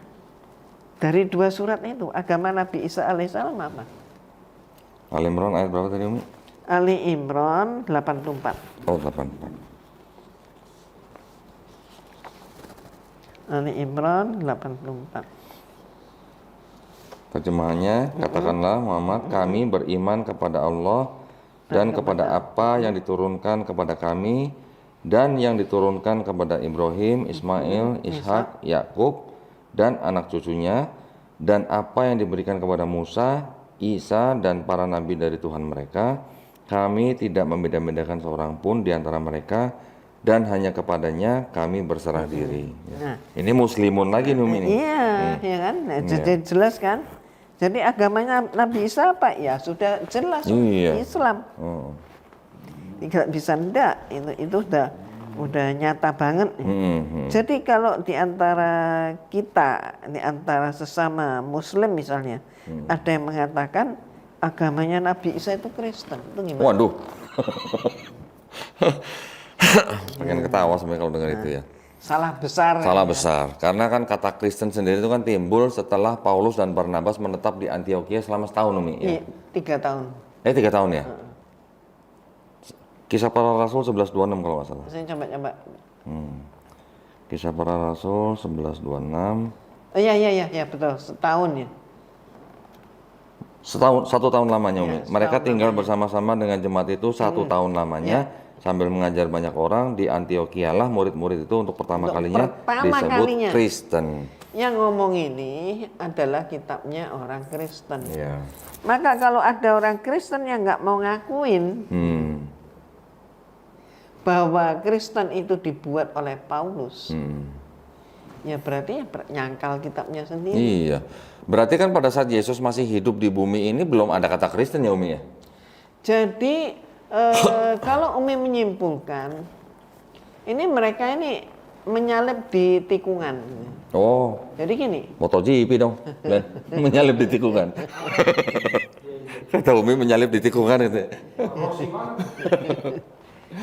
Dari dua surat itu agama Nabi Isa alaihissalam apa? Ali Imran ayat berapa tadi Umi? Ali Imran 84. Oh, 84. Ali Imran 84. Terjemahannya, katakanlah Muhammad, kami beriman kepada Allah dan kepada apa yang diturunkan kepada kami dan yang diturunkan kepada Ibrahim, Ismail, Ishak, Yakub dan anak cucunya, dan apa yang diberikan kepada Musa, Isa dan para nabi dari Tuhan mereka. Kami tidak membeda-bedakan seorang pun di antara mereka, dan hanya kepadanya kami berserah diri. Ya. Ini muslimun lagi nih ini. Iya, ya kan? Nah, jadi jelas kan? Jadi agamanya Nabi Isa apa? Ya sudah jelas, Islam. Tidak bisa enggak, itu udah nyata banget. Jadi kalau di antara kita, di antara sesama Muslim misalnya, ada yang mengatakan agamanya Nabi Isa itu Kristen, itu gimana? Waduh. Pengen ketawa sebenarnya kalau dengar itu ya. Salah besar. Salah besar. Karena kan kata Kristen sendiri itu kan timbul setelah Paulus dan Barnabas menetap di Antioquia selama setahun, Umi. Ya? 3 tahun. 3 tahun ya? Kisah Para Rasul 11:26 kalau nggak salah. Saya coba. Kisah Para Rasul 11:26. Iya, betul. Setahun ya. Satu tahun lamanya, Umi. Mereka tinggal bersama-sama dengan jemaat itu 1 tahun lamanya. Sambil mengajar banyak orang di Antioquia lah murid-murid itu untuk pertama kalinya disebut Kristen. Yang ngomong ini adalah kitabnya orang Kristen. Ya. Maka kalau ada orang Kristen yang nggak mau ngakuin bahwa Kristen itu dibuat oleh Paulus, ya berarti nyangkal kitabnya sendiri. Iya. Berarti kan pada saat Yesus masih hidup di bumi ini belum ada kata Kristen ya, Umi ya? Jadi kalau Umi menyimpulkan, ini mereka ini menyalip di tikungan. Oh. Jadi gini. MotoGP dong, menyalip di tikungan. Kata Umi menyalip di tikungan itu.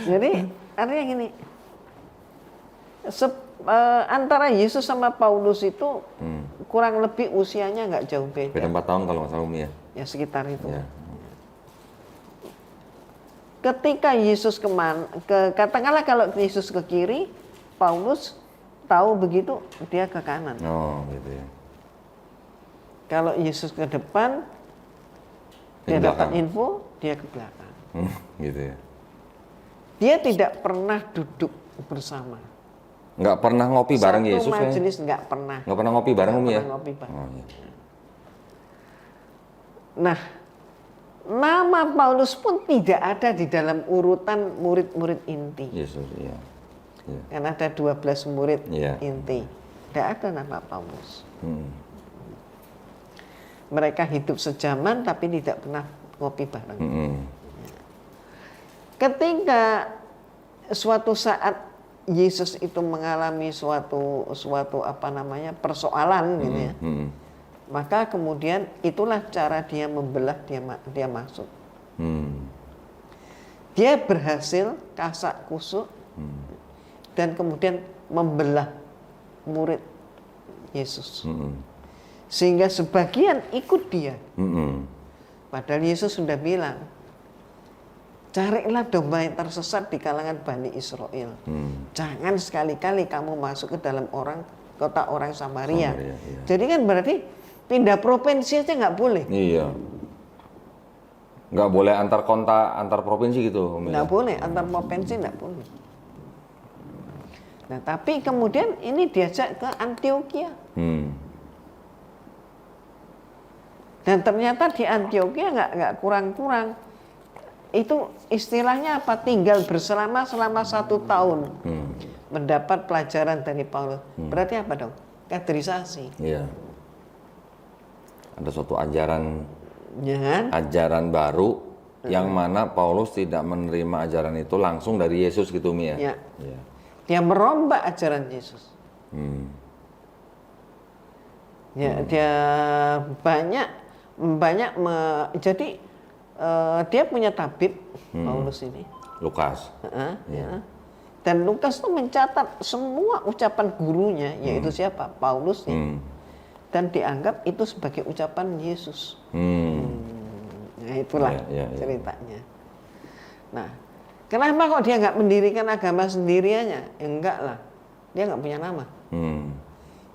Jadi artinya gini, antara Yesus sama Paulus itu kurang lebih usianya nggak jauh beda. Beda 4 tahun kalau nggak salah, Umi ya. Ya sekitar itu. Ya. Ketika Yesus katakanlah kalau Yesus ke kiri, Paulus tahu begitu dia ke kanan. Oh, gitu ya. Kalau Yesus ke depan, dia dapat info, dia ke belakang. Gitu ya. Dia tidak pernah duduk bersama. Nggak pernah ngopi bareng Satu Yesus? majelis nggak pernah. Nggak pernah ngopi bareng, Umi ya? Ngopi bareng. Oh, iya. Nah, nama Paulus pun tidak ada di dalam urutan murid-murid inti. Yesus, iya. Kan ada 12 murid inti. Tidak ada nama Paulus. Mereka hidup sejaman tapi tidak pernah ngopi bareng. Ketika suatu saat Yesus itu mengalami suatu persoalan gitu ya. Maka kemudian itulah cara dia membelah, dia masuk. Dia berhasil kasak kusuk dan kemudian membelah murid Yesus. Sehingga sebagian ikut dia. Padahal Yesus sudah bilang, carilah domba yang tersesat di kalangan Bani Israel. Jangan sekali-kali kamu masuk ke dalam kota orang Samaria. Iya. Jadi kan berarti pindah provinsi aja nggak boleh. Iya. Nggak boleh antar provinsi gitu, Umi. Nggak boleh, antar provinsi nggak boleh. Nah, tapi kemudian ini diajak ke Antioquia. Dan ternyata di Antioquia nggak kurang-kurang. Itu istilahnya apa? Tinggal bersama selama 1 tahun. Mendapat pelajaran dari Paulus. Berarti apa dong? Kaderisasi. Iya. Ada suatu ajaran baru yang mana Paulus tidak menerima ajaran itu langsung dari Yesus gitu, Umi ya? Iya. Dia merombak ajaran Yesus. Ya, dia jadi dia punya tabib Paulus ini. Lukas. Ya. Dan Lukas itu mencatat semua ucapan gurunya, yaitu siapa? Paulus ya. Dan dianggap itu sebagai ucapan Yesus. Nah, itulah ceritanya. Nah, kenapa kok dia nggak mendirikan agama sendiriannya? Ya, enggak lah, dia nggak punya nama.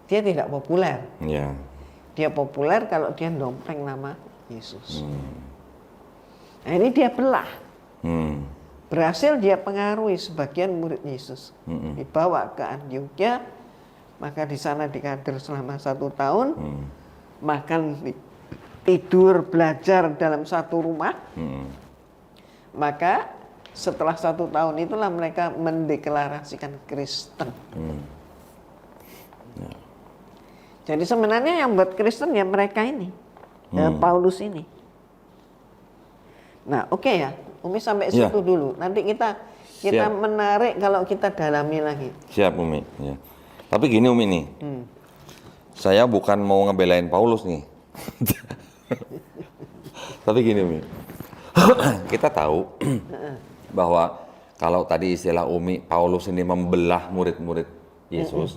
Dia tidak populer. Dia populer kalau dia dompleng nama Yesus. Nah, ini dia belah berhasil dia pengaruhi sebagian murid Yesus, dibawa ke Antioquia, maka di sana dikader selama 1 tahun, makan, tidur, belajar dalam satu rumah. Maka setelah 1 tahun itulah mereka mendeklarasikan Kristen. Jadi sebenarnya yang buat Kristen ya mereka ini, Paulus ini. Nah, oke ya, Umi sampai situ dulu. Nanti kita menarik kalau kita dalami lagi. Siap Umi. Ya. Tapi gini Umi nih, saya bukan mau ngebelain Paulus nih. Tapi gini Umi, kita tahu bahwa kalau tadi istilah Umi, Paulus ini membelah murid-murid Yesus,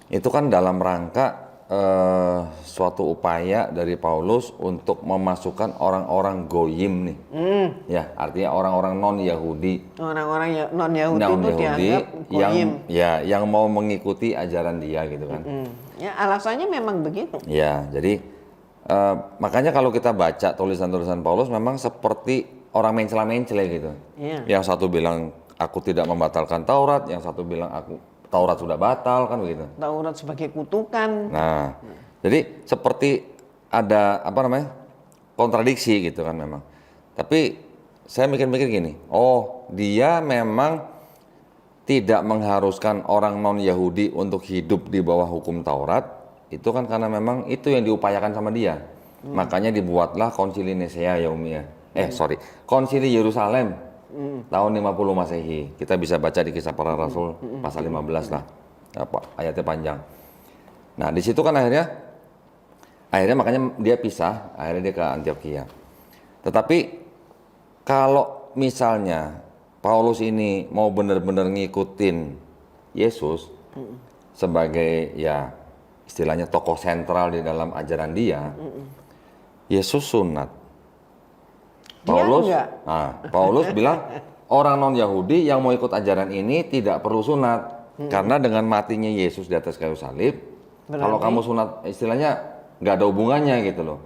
itu kan dalam rangka suatu upaya dari Paulus untuk memasukkan orang-orang goyim nih, ya artinya orang-orang non Yahudi, orang-orang non Yahudi itu dianggap goyim, yang mau mengikuti ajaran dia gitu kan. Ya alasannya memang begitu. Ya jadi makanya kalau kita baca tulisan-tulisan Paulus memang seperti orang mencela-mencela gitu. Yang satu bilang aku tidak membatalkan Taurat, yang satu bilang Taurat sudah batal kan begitu. Taurat sebagai kutukan. Nah, jadi seperti ada kontradiksi gitu kan memang. Tapi saya mikir-mikir gini, dia memang tidak mengharuskan orang non Yahudi untuk hidup di bawah hukum Taurat, itu kan karena memang itu yang diupayakan sama dia. Makanya dibuatlah Konsili Nisea ya Umi ya. Konsili Yerusalem. Tahun 50 Masehi. Kita bisa baca di Kisah Para Rasul pasal 15 lah. Ayatnya panjang. Nah, di situ kan akhirnya makanya dia pisah, akhirnya dia ke Antioquia. Tetapi kalau misalnya Paulus ini mau benar-benar ngikutin Yesus sebagai ya istilahnya tokoh sentral di dalam ajaran dia, Yesus sunat. Paulus bilang orang non Yahudi yang mau ikut ajaran ini tidak perlu sunat karena dengan matinya Yesus di atas kayu salib, kalau kamu sunat istilahnya nggak ada hubungannya gitu loh.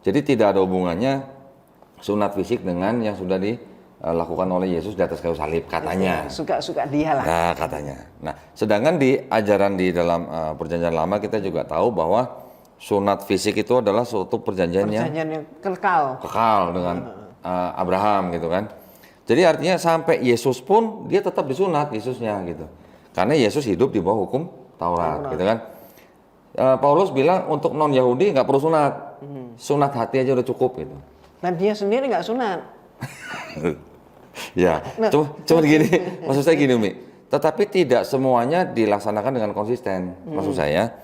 Jadi tidak ada hubungannya sunat fisik dengan yang sudah dilakukan oleh Yesus di atas kayu salib katanya. Suka-suka dia lah. Nah katanya. Nah sedangkan di ajaran di dalam Perjanjian Lama kita juga tahu bahwa sunat fisik itu adalah suatu perjanjian yang kekal dengan Abraham gitu kan. Jadi artinya sampai Yesus pun dia tetap disunat Yesusnya gitu. Karena Yesus hidup di bawah hukum Taurat gitu kan. Paulus bilang untuk non Yahudi nggak perlu sunat, sunat hati aja udah cukup gitu. Dan dia sendiri nggak sunat. Ya, cuma gini, maksud saya gini Umi. Tetapi tidak semuanya dilaksanakan dengan konsisten. Maksud saya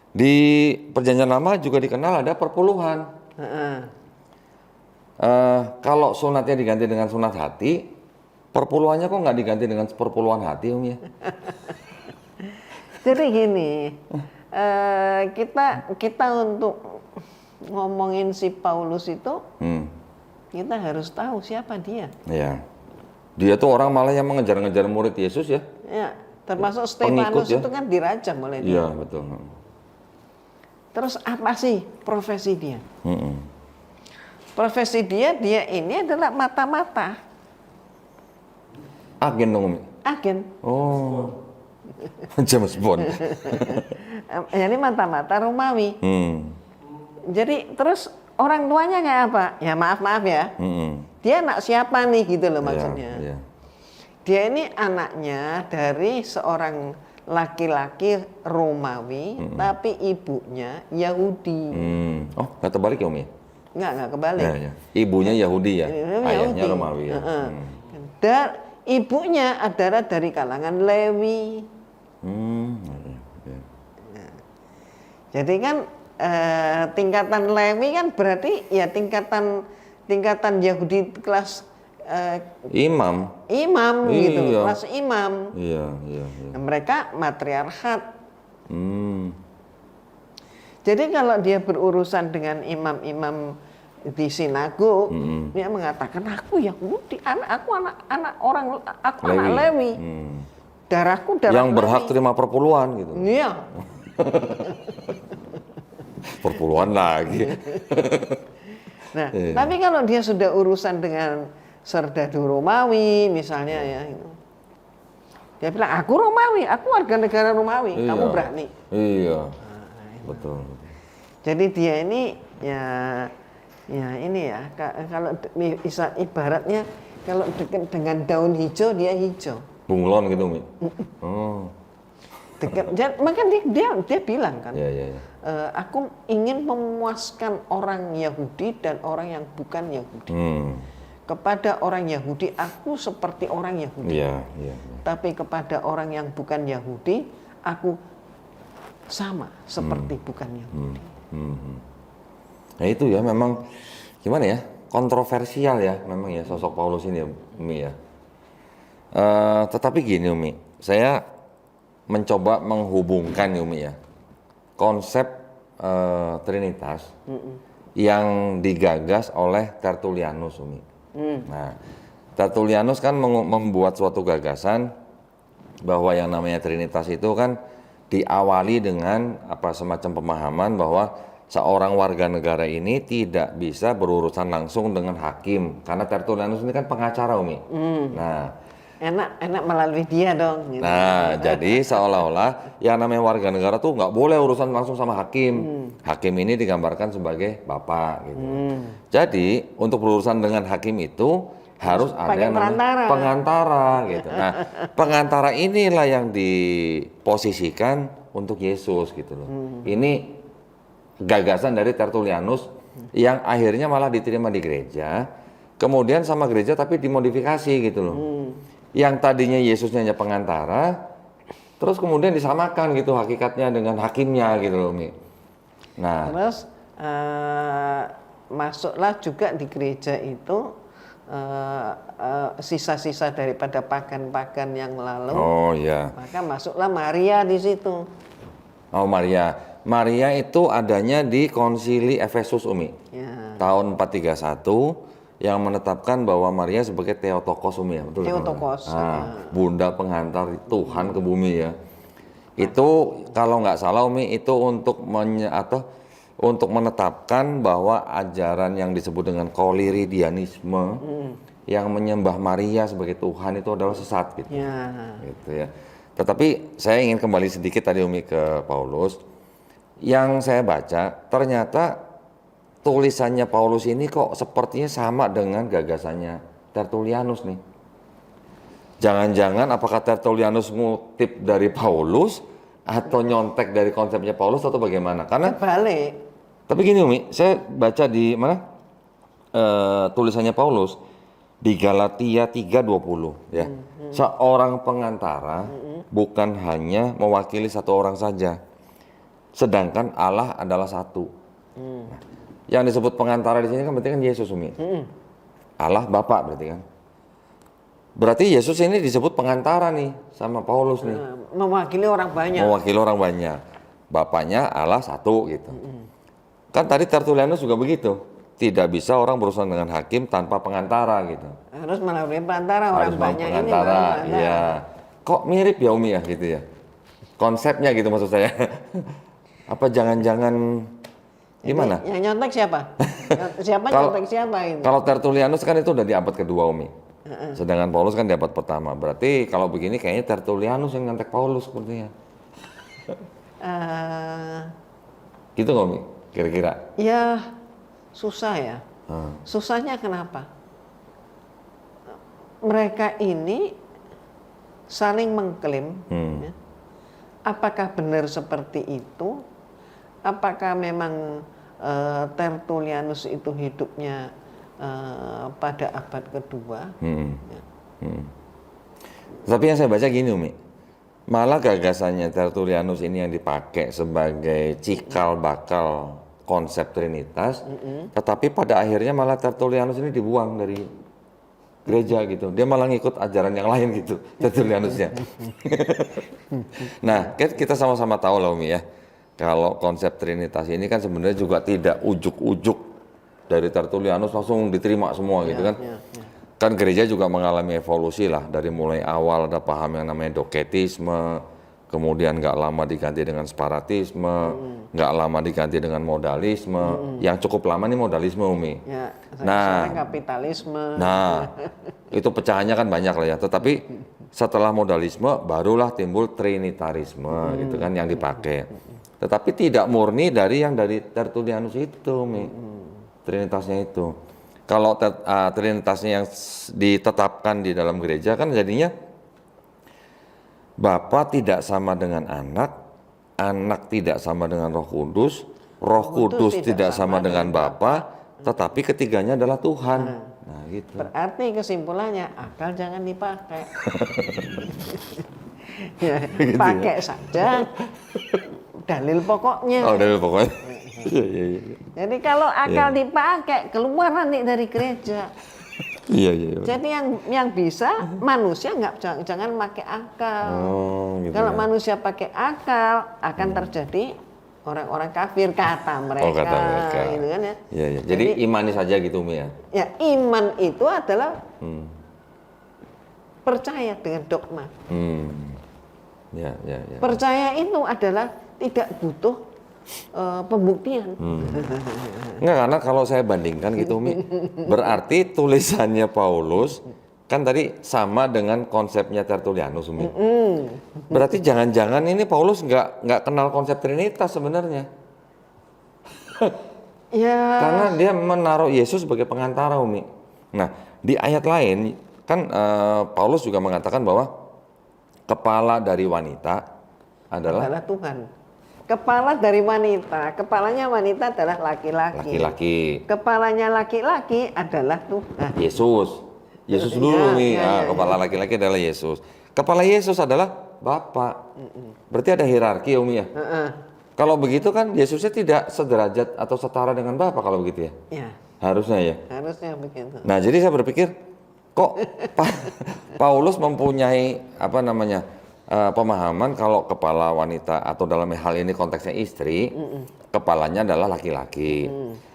di Perjanjian Lama juga dikenal ada perpuluhan. Kalau sunatnya diganti dengan sunat hati, perpuluhannya kok nggak diganti dengan perpuluhan hati Om ya? Jadi gini, kita untuk ngomongin si Paulus itu, kita harus tahu siapa dia. Iya, dia tuh orang malah yang mengejar-ngejar murid Yesus ya. Ya, termasuk Stefanus itu kan dirajam oleh dia. Iya betul. Terus apa sih profesi dia? Profesi dia ini adalah mata-mata. Agen dong Umi? Agen. Oh, James Bond. Jadi mata-mata Romawi. Jadi terus orang tuanya kayak apa? Ya maaf ya. Dia anak siapa nih gitu loh maksudnya. Dia ini anaknya dari seorang laki-laki Romawi, tapi ibunya Yahudi. Oh, nggak terbalik ya Umi? Nggak kebalik. Ibunya Yahudi ya, ayahnya Romawi ya. Dan ibunya adalah dari kalangan Lewi. Jadi kan tingkatan Lewi kan berarti ya tingkatan Yahudi kelas imam gitu, kelas imam. Nah, mereka matriarkat. Jadi kalau dia berurusan dengan imam-imam di sinagog, dia mengatakan aku Yahudi, aku anak Lewi. Darahku darah yang berhak terima perpuluhan gitu. Iya. Perpuluhan lagi. Nah, tapi kalau dia sudah urusan dengan serdadu Romawi misalnya ya. Dia bilang, aku Romawi, aku warga negara Romawi, Iya. kamu berani. Iya. Betul. Jadi dia ini ya ini ya kalau ibaratnya kalau dekat dengan daun hijau dia hijau. Bunglon gitu, Mi. Oh. Maka dia bilang kan, Iya. aku ingin memuaskan orang Yahudi dan orang yang bukan Yahudi. Kepada orang Yahudi aku seperti orang Yahudi. Iya. Tapi kepada orang yang bukan Yahudi aku sama seperti bukan Yahudi. Nah itu ya memang gimana ya, kontroversial ya memang ya sosok Paulus ini, Umi ya. Tetapi gini, Umi, saya mencoba menghubungkan, Umi ya, konsep Trinitas yang digagas oleh Tertullianus, Umi. Nah, Tertullianus kan membuat suatu gagasan bahwa yang namanya Trinitas itu kan diawali dengan semacam pemahaman bahwa seorang warga negara ini tidak bisa berurusan langsung dengan hakim karena Tertullianus ini kan pengacara, Umi. Nah, enak melalui dia dong. Gitu. Nah, jadi seolah-olah yang namanya warga negara tuh nggak boleh urusan langsung sama hakim. Hakim ini digambarkan sebagai bapak gitu. Jadi untuk berurusan dengan hakim itu harus ada yang namanya pengantara gitu. Nah, pengantara inilah yang diposisikan untuk Yesus gitu loh. Ini gagasan dari Tertullianus yang akhirnya malah diterima di gereja, kemudian sama gereja tapi dimodifikasi gitu loh. Yang tadinya Yesusnya hanya pengantara, terus kemudian disamakan gitu hakikatnya dengan hakimnya gitu loh, Mi. Nah, terus masuklah juga di gereja itu sisa-sisa daripada pagan-pagan yang lalu. Oh iya. Maka masuklah Maria di situ. Oh Maria itu adanya di Konsili Efesus, Umi. Ya. Tahun 431 yang menetapkan bahwa Maria sebagai Theotokos, Umi ya, betul? Theotokos. Bunda penghantar Tuhan ke bumi ya. Itu kalau nggak salah, Umi, itu untuk untuk menetapkan bahwa ajaran yang disebut dengan Koliridianisme yang menyembah Maria sebagai Tuhan itu adalah sesat gitu. Ya. Gitu ya. Tetapi saya ingin kembali sedikit tadi, Umi, ke Paulus. Yang saya baca ternyata tulisannya Paulus ini kok sepertinya sama dengan gagasannya Tertullianus nih. Jangan-jangan apakah Tertullianus ngutip dari Paulus atau nyontek dari konsepnya Paulus atau bagaimana? Karena balik. Tapi gini, Umi, saya baca di mana tulisannya Paulus di Galatia 3:20 ya. Seorang pengantara bukan hanya mewakili satu orang saja. Sedangkan Allah adalah satu. Nah, yang disebut pengantara di sini kan berarti kan Yesus, Umi. Allah Bapa berarti kan. Berarti Yesus ini disebut pengantara nih sama Paulus nih. Mewakili orang banyak. Mewakili orang banyak. Bapaknya Allah satu gitu. Kan tadi Tertullianus juga begitu. Tidak bisa orang berurusan dengan hakim tanpa pengantara gitu. Harus melalui perantara Harus orang banyak pengantara, ini. iya. Kok mirip ya, Umi ya gitu ya. Konsepnya gitu maksud saya. Apa jangan-jangan gimana? Yang nyontek siapa? Siapa nyontek siapa ini? Kalau Tertullianus kan itu udah di abad kedua, Umi. Sedangkan Paulus kan di abad pertama. Berarti kalau begini kayaknya Tertullianus yang nyontek Paulus sepertinya. Gitu nggak, Umi? Kira-kira? Ya susah ya. Susahnya kenapa? Mereka ini saling mengklaim. Ya. Apakah benar seperti itu? Apakah memang Tertullianus itu hidupnya pada abad kedua? Tapi yang saya baca gini, Umi, malah gagasannya Tertullianus ini yang dipakai sebagai cikal bakal konsep Trinitas, tetapi pada akhirnya malah Tertullianus ini dibuang dari gereja gitu. Dia malah ngikut ajaran yang lain gitu, Tertullianusnya. Nah, kita sama-sama tahu lah, Umi ya. Kalau konsep Trinitas ini kan sebenarnya juga tidak ujuk-ujuk dari Tertullianus langsung diterima semua gitu kan. Kan gereja juga mengalami evolusi lah, dari mulai awal ada paham yang namanya doketisme, kemudian nggak lama diganti dengan separatisme, nggak lama diganti dengan modalisme. Yang cukup lama nih modalisme, Umi. Ya, Nah. sekarang kapitalisme. Nah, itu pecahannya kan banyak lah ya. Tetapi setelah modalisme barulah timbul trinitarisme gitu kan yang dipakai. Tetapi tidak murni dari yang dari Tertullianus itu, Mi. Trinitasnya itu. Kalau trinitasnya yang ditetapkan di dalam gereja kan jadinya Bapa tidak sama dengan anak, anak tidak sama dengan Roh Kudus, Roh Kudus tidak sama dengan Bapa, tetapi ketiganya adalah Tuhan. Nah, gitu. Berarti kesimpulannya akal jangan dipakai. Ya, pakai saja dalil pokoknya. Oh, dari pokoknya. Iya, iya, iya. Jadi kalau akal dipakai keluar nanti dari gereja. Iya, iya. Jadi yang bisa manusia jangan pakai akal. Oh, gitu. Kalau Ya. manusia pakai akal akan terjadi orang-orang kafir kata mereka. Oh, kata mereka. Gitu kan ya. Iya, iya. Jadi imani saja gitu, Mi ya. Ya, iman itu adalah percaya dengan dogma. Ya, ya, ya. Percaya itu adalah tidak butuh pembuktian. Enggak, karena kalau saya bandingkan gitu, Mi, berarti tulisannya Paulus kan tadi sama dengan konsepnya Tertullianus, Mi. Berarti jangan-jangan ini Paulus nggak kenal konsep Trinitas sebenarnya. Ya, Karena dia menaruh Yesus sebagai pengantara, Umi. Nah, di ayat lain kan Paulus juga mengatakan bahwa kepala dari wanita adalah Tuhan. Kepala dari wanita, kepalanya wanita adalah laki-laki. laki-laki. Kepalanya laki-laki adalah Tuhan. Yesus. Yesus dulu, Ya, Mi. ya, Ah, ya, kepala laki-laki adalah Yesus. Kepala Yesus adalah Bapa. Berarti ada hierarki, Umi ya. Kalau begitu kan Yesusnya tidak sederajat atau setara dengan Bapa kalau begitu ya. Ya, Harusnya ya. harusnya begitu. Nah, jadi saya berpikir kok Paulus mempunyai apa namanya pemahaman kalau kepala wanita atau dalam hal ini konteksnya istri, kepalanya adalah laki-laki.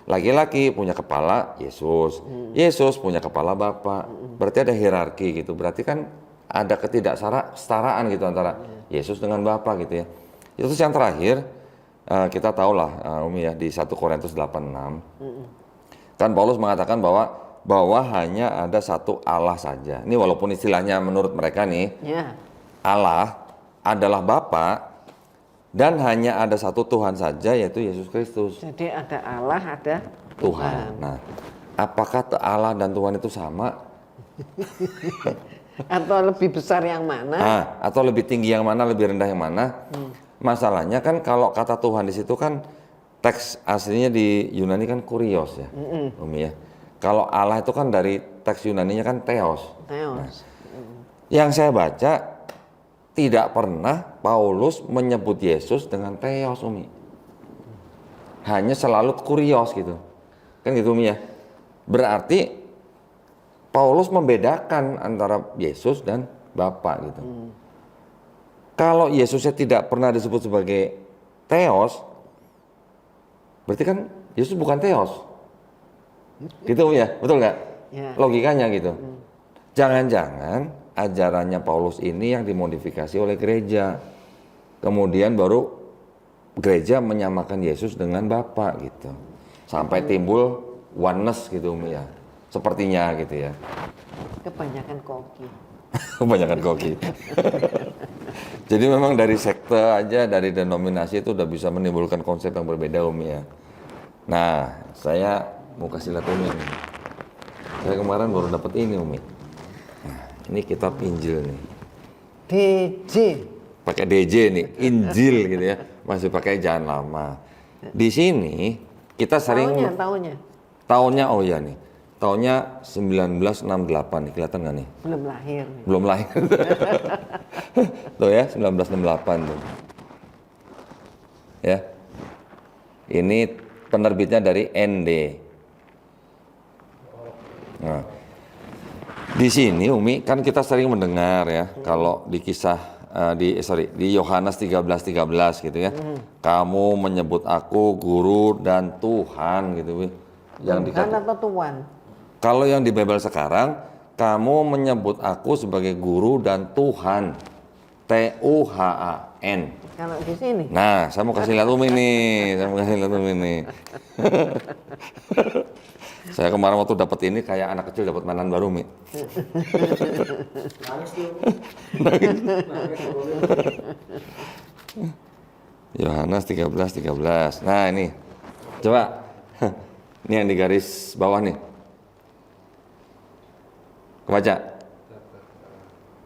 Laki-laki punya kepala Yesus, Yesus punya kepala Bapa. Berarti ada hierarki gitu. Berarti kan ada ketidaksetaraan gitu antara Yesus dengan Bapa gitu ya. Itu yang terakhir kita tahulah Umi ya di 1 Korintus 8:6. Kan Paulus mengatakan bahwa hanya ada satu Allah saja. Ini walaupun istilahnya menurut mereka nih, Ya, Allah adalah Bapa dan hanya ada satu Tuhan saja yaitu Yesus Kristus. jadi ada Allah, ada Tuhan. Nah, apakah Allah dan Tuhan itu sama? Atau lebih besar yang mana? Atau lebih tinggi yang mana, lebih rendah yang mana? Masalahnya kan kalau kata Tuhan di situ kan teks aslinya di Yunani kan kurios ya, Umi ya. Kalau Allah itu kan dari teks Yunaninya kan theos. Theos. Yang saya baca tidak pernah Paulus menyebut Yesus dengan theos, Umi. Hanya selalu kurios gitu. Kan gitu, Umi ya. Berarti Paulus membedakan antara Yesus dan Bapa gitu. Kalau Yesusnya tidak pernah disebut sebagai theos, berarti kan Yesus bukan theos. Gitu, Umi ya. Betul nggak? Ya. Logikanya gitu. Jangan-jangan ajarannya Paulus ini yang dimodifikasi oleh gereja. Kemudian baru gereja menyamakan Yesus dengan Bapa gitu. Sampai timbul oneness gitu, Umi ya. Sepertinya gitu ya. Kebanyakan koki. Kebanyakan koki. Jadi memang dari sekte aja, dari denominasi itu udah bisa menimbulkan konsep yang berbeda, Umi ya. Nah, saya mau kasih lihat Umi nih. Saya kemarin baru dapat ini, Umi. Nah, ini kitab Injil nih. DJ. Pakai DJ nih, Injil gitu ya. Masih pakai Jangan Lama. Di sini kita sering tahunnya oh ya nih. Tahunnya 1968 nih, kelihatan nggak nih? Belum lahir. Belum lahir. Tuh ya, 1968 tuh. Ya. Ini penerbitnya dari ND. Nah, di sini Umi kan kita sering mendengar ya kalau di kisah di Yohanes 13:13 gitu ya. Kamu menyebut aku guru dan Tuhan gitu, Wi. Yang Tuhan atau Tuhan? Kalau yang di Bible sekarang, kamu menyebut aku sebagai guru dan Tuhan. Tuhan. Kalau di sini. Nah, saya mau kasih lihat Umi nih. Saya kemarin waktu dapat ini kayak anak kecil dapat mainan baru, Mi. Nangis tuh. Yohanes 13:13. Nah, ini. Coba. Ini yang di garis bawah nih. Kebaca.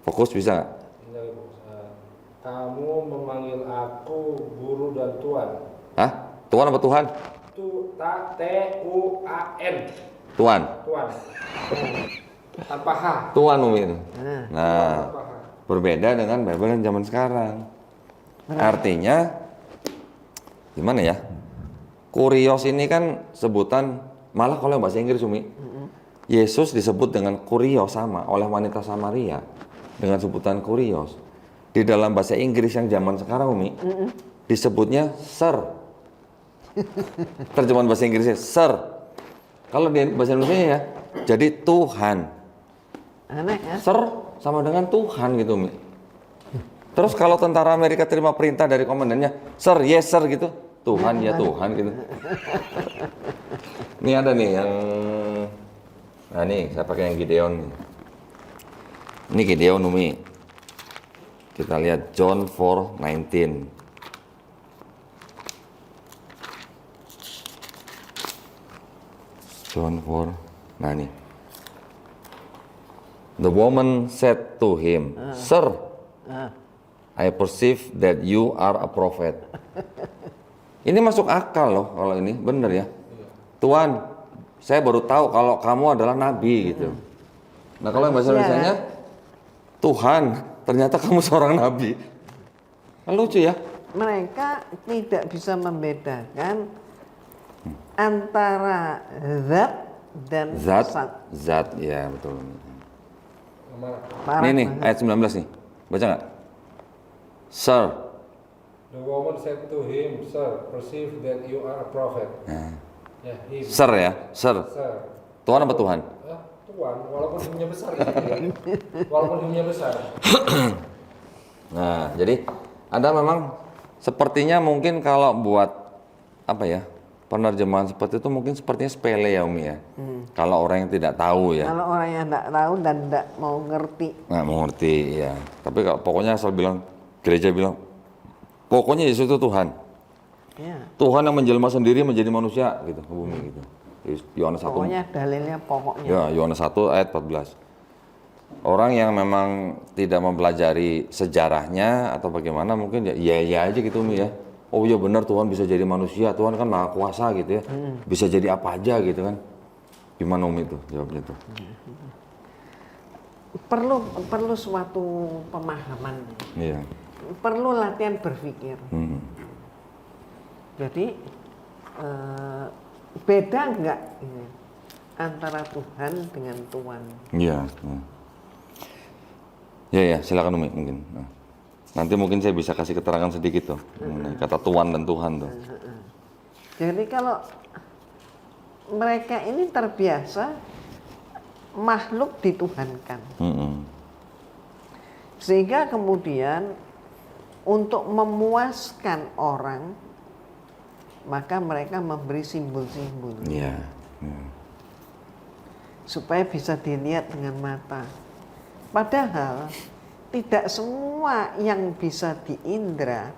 Fokus bisa nggak? Kamu memanggil aku guru dan tuan. Hah? Tuhan apa Tuhan? Tuan. Tuhan. Tuan. Tanpa H. Tuhan Umi. Nah, Tanpa H. berbeda dengan Bible yang zaman sekarang. Artinya gimana ya? Kurios ini kan sebutan, malah kalau yang bahasa Inggris Umi, Yesus disebut dengan kurios sama oleh wanita Samaria dengan sebutan kurios. Di dalam bahasa Inggris yang zaman sekarang Umi, disebutnya sir. Terjemahan bahasa Inggrisnya sir. Kalau di bahasa Indonesia ya, jadi Tuhan. Aneh ya. Sir sama dengan Tuhan gitu Mi. Terus kalau tentara Amerika terima perintah dari komandannya, sir, yes sir gitu, Tuhan ya Tuhan gitu. Ini ada nih yang, nah nih saya pakai yang Gideon nih. Ini Gideon Umi. Kita lihat John 4:19. John 4. Nah nih. The woman said to him, "Sir, I perceive that you are a prophet." Ini masuk akal loh kalau ini, bener ya. Tuan, saya baru tahu kalau kamu adalah nabi gitu. Nah kalau yang bahasa Indonesianya, Tuhan, ternyata kamu seorang nabi. Kan lucu ya. Mereka tidak bisa membedakan antara zat dan Zat, ya betul. Mana? Nih ayat 19 nih, baca nggak? Sir. The woman said to him, "Sir, perceive that you are a prophet." Ya, him. Sir ya, sir. Sir. Tuhan apa Tuhan? Tuan, walaupun himnya besar gitu ya. Walaupun himnya besar. Nah, jadi ada memang sepertinya mungkin kalau buat apa ya, penerjemahan seperti itu mungkin sepertinya sepele ya Umi ya. Kalau orang yang tidak tahu ya. Kalau orang yang tidak tahu dan tidak mau ngerti. Nggak mau ngerti ya. Tapi kalau pokoknya asal bilang, gereja bilang, pokoknya Yesus itu Tuhan. Ya. Tuhan yang menjelma sendiri menjadi manusia gitu ke bumi gitu. Yohanes 1. Pokoknya dalilnya pokoknya. Ya, Yohanes 1 ayat 14. Orang yang memang tidak mempelajari sejarahnya atau bagaimana mungkin ya iya aja gitu Umi ya. Oh iya benar Tuhan bisa jadi manusia, Tuhan kan maha kuasa gitu ya. Bisa jadi apa aja gitu kan. Gimana Umi tuh jawabnya tuh? Perlu suatu pemahaman. Iya. Perlu latihan berpikir. Jadi beda nggak ini antara Tuhan dengan Tuhan? Iya. Ya, silakan Umi mungkin. Nah, nanti mungkin saya bisa kasih keterangan sedikit tuh mengenai kata Tuhan dan Tuhan tuh. Jadi kalau mereka ini terbiasa makhluk dituhankan, sehingga kemudian untuk memuaskan orang maka mereka memberi simbol-simbol supaya bisa dilihat dengan mata. Padahal tidak semua yang bisa diindra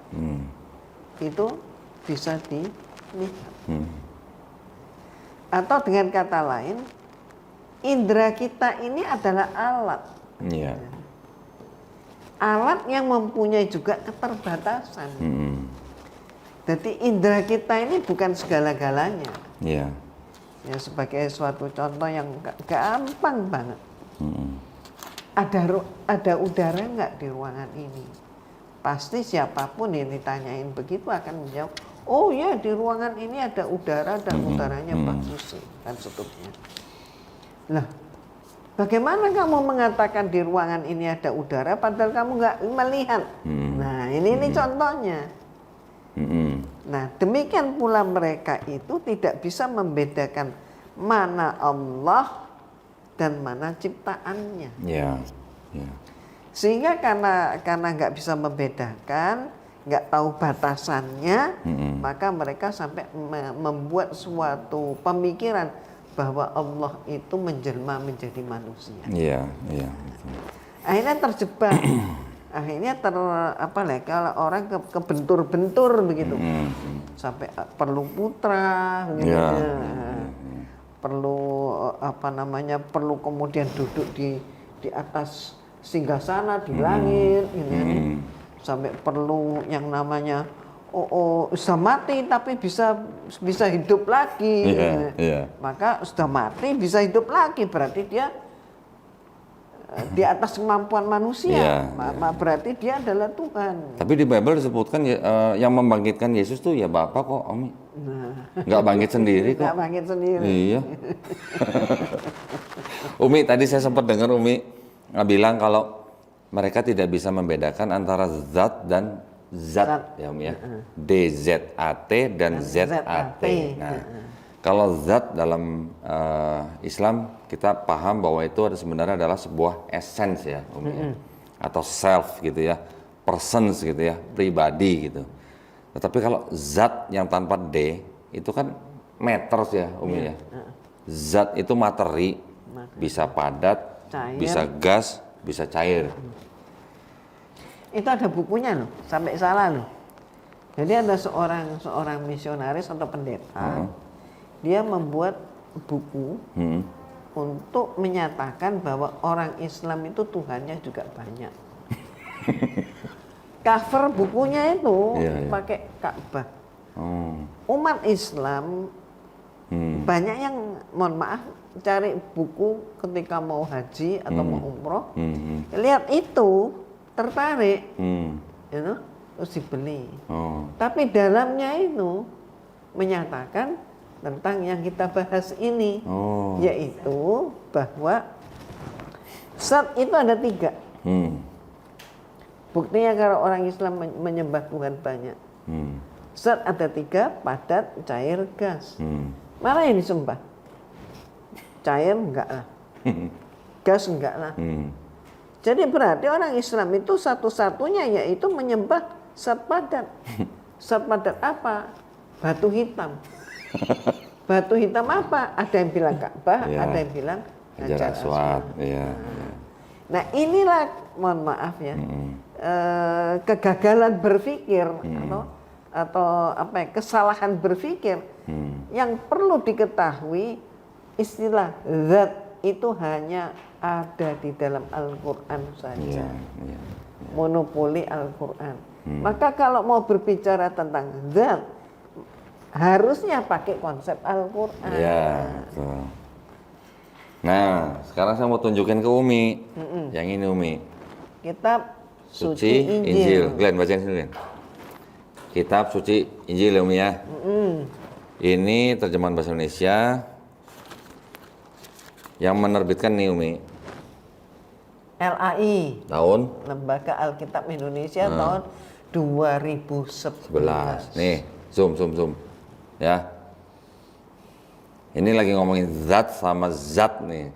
itu bisa dilihat. Atau dengan kata lain, indra kita ini adalah alat. Iya. Alat yang mempunyai juga keterbatasan. Jadi indra kita ini bukan segala-galanya. Iya. Ya, sebagai suatu contoh yang gampang banget. Ada udara nggak di ruangan ini? Pasti siapapun yang ditanyain begitu akan menjawab, oh ya di ruangan ini ada udara dan udaranya bagus dan seterusnya. Lah, bagaimana kamu mengatakan di ruangan ini ada udara padahal kamu nggak melihat? Nah ini contohnya. Nah demikian pula mereka itu tidak bisa membedakan mana Allah dan mana ciptaannya. Ya. Sehingga karena nggak bisa membedakan, nggak tahu batasannya, maka mereka sampai membuat suatu pemikiran bahwa Allah itu menjelma menjadi manusia. Iya, iya. Betul. Akhirnya terjebak. Akhirnya kalau orang kebentur-bentur begitu. Sampai perlu putra begitu. Ya. Perlu perlu kemudian duduk di atas singgasana di langit gitu ya. Sampai perlu yang namanya sudah mati tapi bisa hidup lagi. Maka sudah mati bisa hidup lagi, berarti dia di atas kemampuan manusia. Berarti dia adalah Tuhan. Tapi di Bible disebutkan yang membangkitkan Yesus tuh ya Bapa kok, Umi. Nggak bangkit sendiri kok. Nggak bangkit sendiri. Iya. Umi, tadi saya sempat dengar Umi bilang kalau mereka tidak bisa membedakan antara zat dan zat. Ya Umi ya. DZAT dan ZAT. Nah, kalau zat dalam Islam kita paham bahwa itu sebenarnya adalah sebuah essence ya Umi ya. Atau self gitu ya, persons gitu ya, pribadi gitu. Tetapi kalau zat yang tanpa D itu kan matters ya Umi ya. Zat itu materi, bisa padat, cair, bisa gas, bisa cair. Itu ada bukunya loh, sampai salah loh. Jadi ada seorang misionaris atau pendeta, dia membuat buku untuk menyatakan bahwa orang Islam itu Tuhannya juga banyak. Cover bukunya itu pakai Ka'bah. Umat Islam banyak yang, mohon maaf, cari buku ketika mau haji atau mau umroh, lihat itu tertarik, terus dibeli. Tapi dalamnya itu menyatakan tentang yang kita bahas ini, yaitu bahwa zat itu ada 3. Buktinya kalau orang Islam menyembah Tuhan banyak. Zat ada 3, padat, cair, gas. Mana yang disembah? Cair enggak lah, gas enggak lah. Jadi berarti orang Islam itu satu-satunya yaitu menyembah zat padat. Zat padat apa? Batu hitam. Batu hitam apa? Ada yang bilang Ka'bah, ada yang bilang Hajar Aswad. Nah inilah, mohon maaf ya, kegagalan berpikir atau kesalahan berpikir yang perlu diketahui. Istilah zat itu hanya ada di dalam Al-Quran saja, monopoli Al-Quran. Maka kalau mau berbicara tentang zat, harusnya pakai konsep Al-Quran. Nah, sekarang saya mau tunjukin ke Umi. Yang ini Umi. Kitab Suci Injil. Glenn, bacain sini Glenn. Kitab Suci Injil ya Umi ya. Ini terjemahan bahasa Indonesia. Yang menerbitkan nih Umi. LAI. Tahun? Lembaga Alkitab Indonesia tahun 2011. Nih, zoom. Ya. Ini lagi ngomongin zat sama zat nih.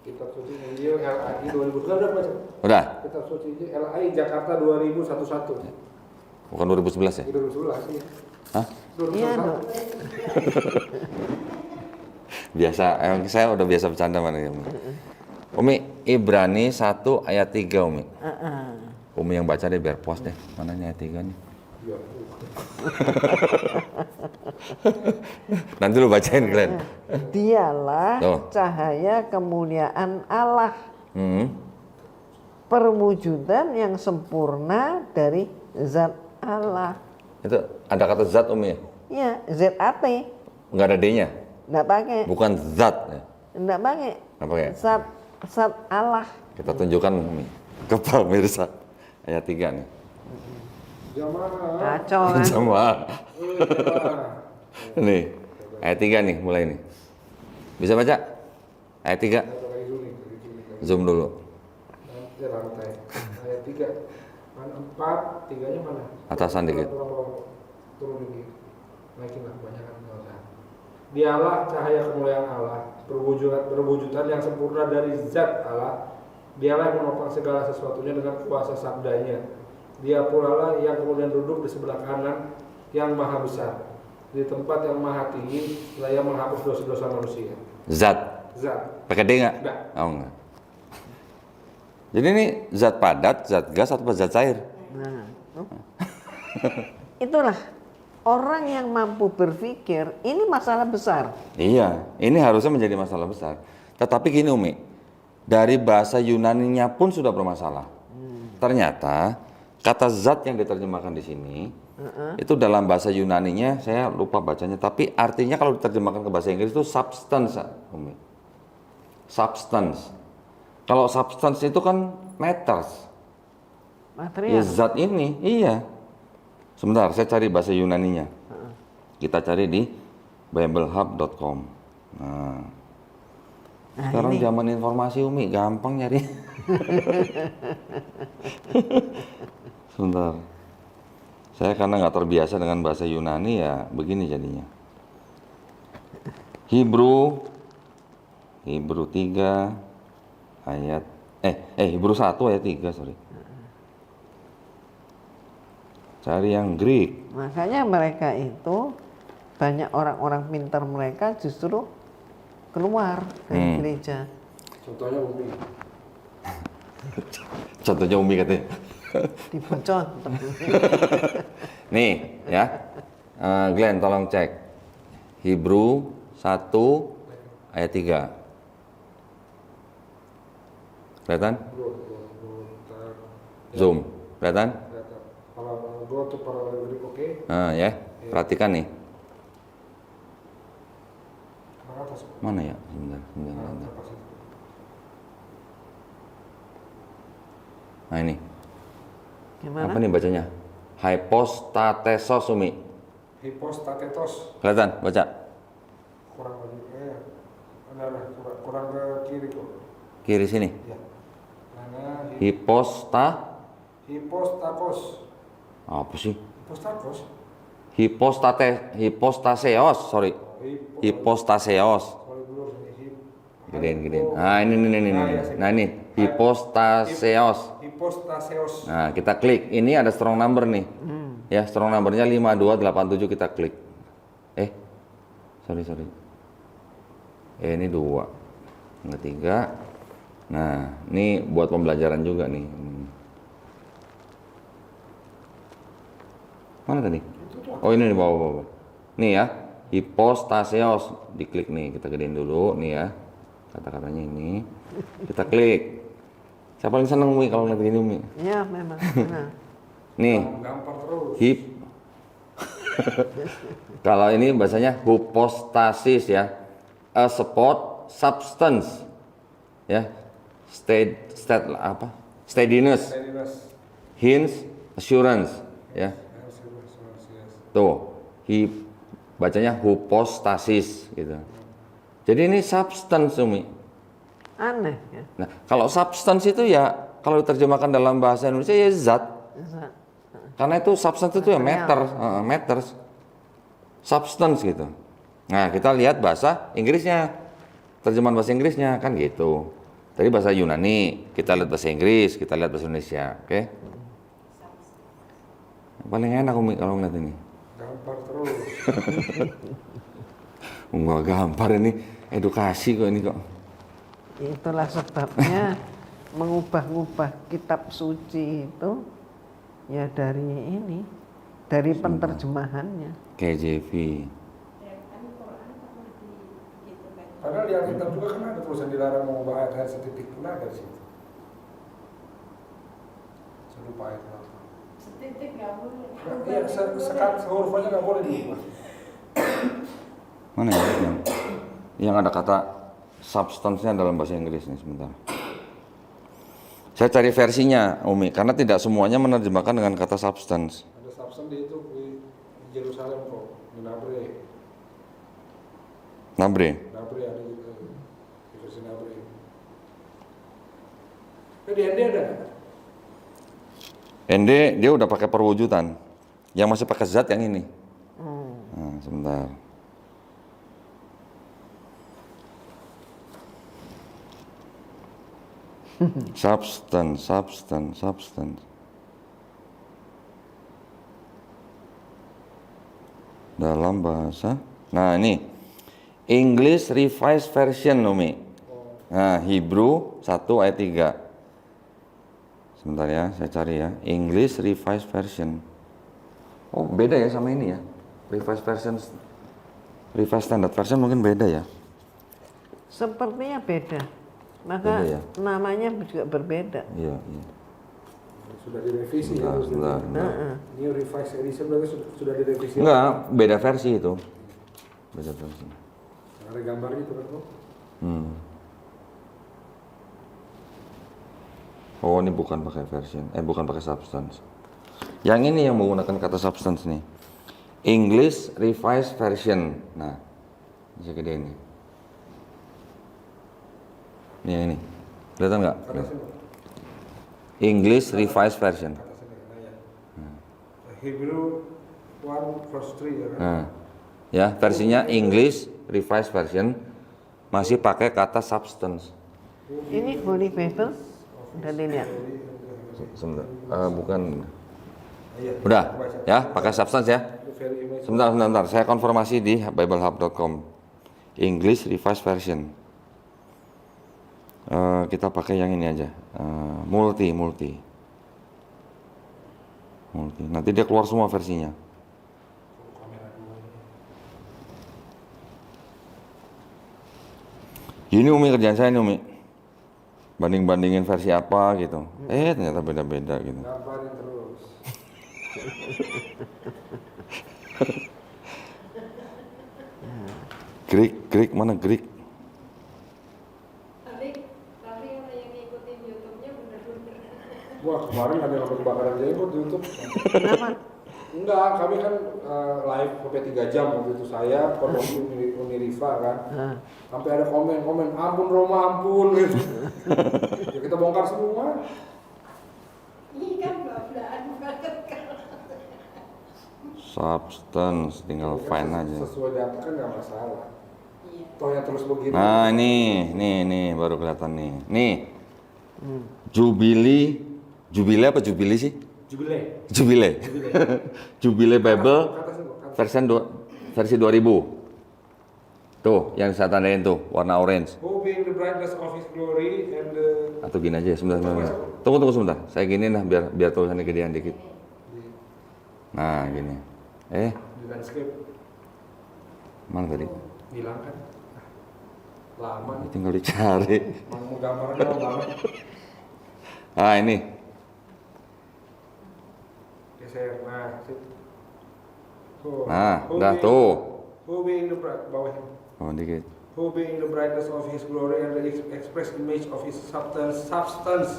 Kitab Suci Injil LAI 2000. Udah baca? Udah? Kitab Suci Injil LAI Jakarta 2011. Bukan 2011 ya? 2011 sih. Hah? Iya dong. Biasa, saya udah biasa bercanda mana ya Umi. Umi, Ibrani 1 ayat 3 Umi. Umi yang baca deh biar puas deh. Mananya ayat 3 nih? Nanti lu bacain Glenn. Dialah cahaya kemuliaan Allah, perwujudan yang sempurna dari zat Allah. Itu ada kata zat Umi ya? Iya, ZAT. Nggak ada D-nya? Nggak pakai. Bukan zat ya? Nggak pakai. Nggak pakai? Zat Allah. Kita tunjukkan Umi ke pemirsa ayat 3 nih. Kacau kan? Sama. Nih, ayat 3 nih mulai nih. Bisa baca? Ayat 3. Zoom dulu. Ayat 3. 4, 3-nya mana? Atasan dikit. Turun dikit. Naikin lah, kebanyakan. Dialah cahaya kemuliaan Allah, perwujudan yang sempurna dari zat Allah, Dialah yang menopang segala sesuatunya dengan kuasa sabdanya. Dia pula lah yang kemudian duduk di sebelah kanan yang maha besar, di tempat yang maha tinggi, layak menghapus dosa-dosa manusia. Zat. Zat. Pakai D nggak? Nggak. Oh enggak. Jadi ini zat padat, zat gas atau zat cair? Nah, itulah orang yang mampu berpikir ini masalah besar. Iya, ini harusnya menjadi masalah besar. Tetapi gini Umi, dari bahasa Yunaninya pun sudah bermasalah. Ternyata kata zat yang diterjemahkan di sini itu dalam bahasa Yunaninya saya lupa bacanya, tapi artinya kalau diterjemahkan ke bahasa Inggris itu substance, Umi. Substance. Kalau substance itu kan matters. Ya Material. zat ini, iya. Sebentar, saya cari bahasa Yunaninya. Kita cari di biblehub.com. Nah, Nah, sekarang ini. zaman informasi Umi, gampang nyari. Sebentar. Saya karena nggak terbiasa dengan bahasa Yunani ya begini jadinya. Hebrew 3 ayat Hebrew 1 ayat 3, sorry. Cari yang Greek. Makanya mereka itu banyak orang-orang pintar mereka justru keluar dari gereja. Contohnya Umi. Contohnya Umi katanya. Dibocor. Nih ya, Glenn tolong cek Hebrew 1 ayat 3. Kelihatan? Bentar. Zoom, kelihatan? Kelihatan. Kalau gue tuh paralel Greek, oke. Nah ya, perhatikan nih. Ke atas. Mana ya? Sebentar. Atas itu. Nah ini, Gimana? apa nih bacanya? Hypostatesos Umi. Hipostatetos. Kelihatan? Baca. Kurang lagi. Kurang ke kiri kok. Kiri sini. Ya. Mana? Hipostakos. Apa sih? Hipostakos. Hipostaseos, sorry. Hipostaseos. Kalau dulu ini Gedein. Nah ini. Nah ini hipostaseos. hipostaseos. Nah kita klik. Ini ada strong number nih. Ya strong numbernya 5287 kita klik. Sorry. Ini 2. Enggak 3. Nah ini buat pembelajaran juga nih. Mana tadi? Oh ini di bawah. Nih ya, hipostaseos. Diklik nih, kita gedein dulu nih ya. Kata-katanya ini. Kita klik. Siapa paling seneng Umi kalau ngeliat gini Umi? Ya memang. Nah. Nih, Gampar terus. kalau ini bahasanya hypostasis ya. A support substance. Ya. Steadiness. Hints, assurance ya. Tuh, bacanya hypostasis gitu. Jadi ini substance Umi. Aneh ya. Nah, kalau substance itu ya kalau diterjemahkan dalam bahasa Indonesia ya zat. Karena itu substance itu ya matters. Substance gitu. Nah, kita lihat bahasa Inggrisnya. Terjemahan bahasa Inggrisnya kan gitu. Tadi bahasa Yunani, kita lihat bahasa Inggris, kita lihat bahasa Indonesia, oke? Paling enak Umi kalau ngeliat ini. Gampar terus. Enggak gampar ini, edukasi kok ini kok. Itulah sebabnya mengubah-ubah kitab suci itu ya dari penterjemahannya. KJV. Padahal di Alkitab juga kan ada tulisan dilarang mengubah ayat setitik pun ada di situ. Saya lupa ayat apa. Setitik nggak boleh. Iya, sehuruf aja nggak boleh diubah. Mana ya yang ada kata substance-nya dalam bahasa Inggris nih sebentar. Saya cari versinya Umi karena tidak semuanya menerjemahkan dengan kata substance. Ada substance di Yerusalem kok, di Nabre ada juga di versi Nabre. Di ND ada nggak? ND dia udah pakai perwujudan. Yang masih pakai zat yang ini. Nah, sebentar. Substance. Dalam bahasa. Nah, ini English Revised Version, Umi. Nah, Hebrew 1 ayat 3. Sebentar ya, saya cari ya. English Revised Version. Oh, beda ya sama ini ya. Revised Version, Revised Standard Version mungkin beda ya. Sepertinya beda. Maka Beda ya? namanya juga berbeda. Iya. Sudah direvisi Bentar, ya. bentar. New Revised Edition berarti sudah direvisi. Enggak, beda versi itu. Beda versi. Ada gambarnya itu kan. Oh, ini bukan pakai version. Bukan pakai substance. Yang ini yang menggunakan kata substance nih. English Revised Version. Nah, bisa gede ini. Ini yang ini. Kelihatan nggak? English Revised Version. Hebrew 1 verse 3 ya kan. Nah, ya versinya English Revised Version masih pakai kata substance. Ini Holy Bible. Udah dilihat. Sebentar, bukan. Udah, ya pakai substance ya. Sebentar. Saya konfirmasi di biblehub.com. English Revised Version. Kita pakai yang ini aja. Multi. Nanti dia keluar semua versinya. Ini Umi kerjaan saya nih Umi. Banding-bandingin versi apa gitu. Ternyata beda-beda gitu. Gambarin terus. Greek mana Greek? Tapi orang yang ngikutin YouTube-nya bener-bener. Wah, kemarin ada yang kebakaran jenggot di YouTube. Kenapa? Enggak, kami kan live sampai 3 jam waktu itu saya kondisi Uniriva kan. Sampai ada komen, ampun Roma, ampun gitu. Ya kita bongkar semua. Ini kan bablaan banget kan. Substance, tinggal find aja. Sesuai data kan nggak masalah. Iya. Toh yang terus begini. Nah ini baru kelihatan nih. Nih, Jubile apa Jubili sih? Jubile. Jubile Bible Kata sih, versi 2000. Tuh, yang saya tandain tuh, warna orange. Who being the brightness of his glory and the... Atau gini aja, sebentar. Tunggu sebentar. Saya gini nah biar tulisannya gedean dikit. Nah, gini. Di landscape. Mana tadi? Hilang kan? Lama nih. Tinggal dicari. Mau gambarnya lama banget. Ah, ini. Geser. Nah, sip. Nah, udah tuh. Who being the bright, bawahnya. Oh, dikit. Who being the brightness of his glory and the express image of his substance.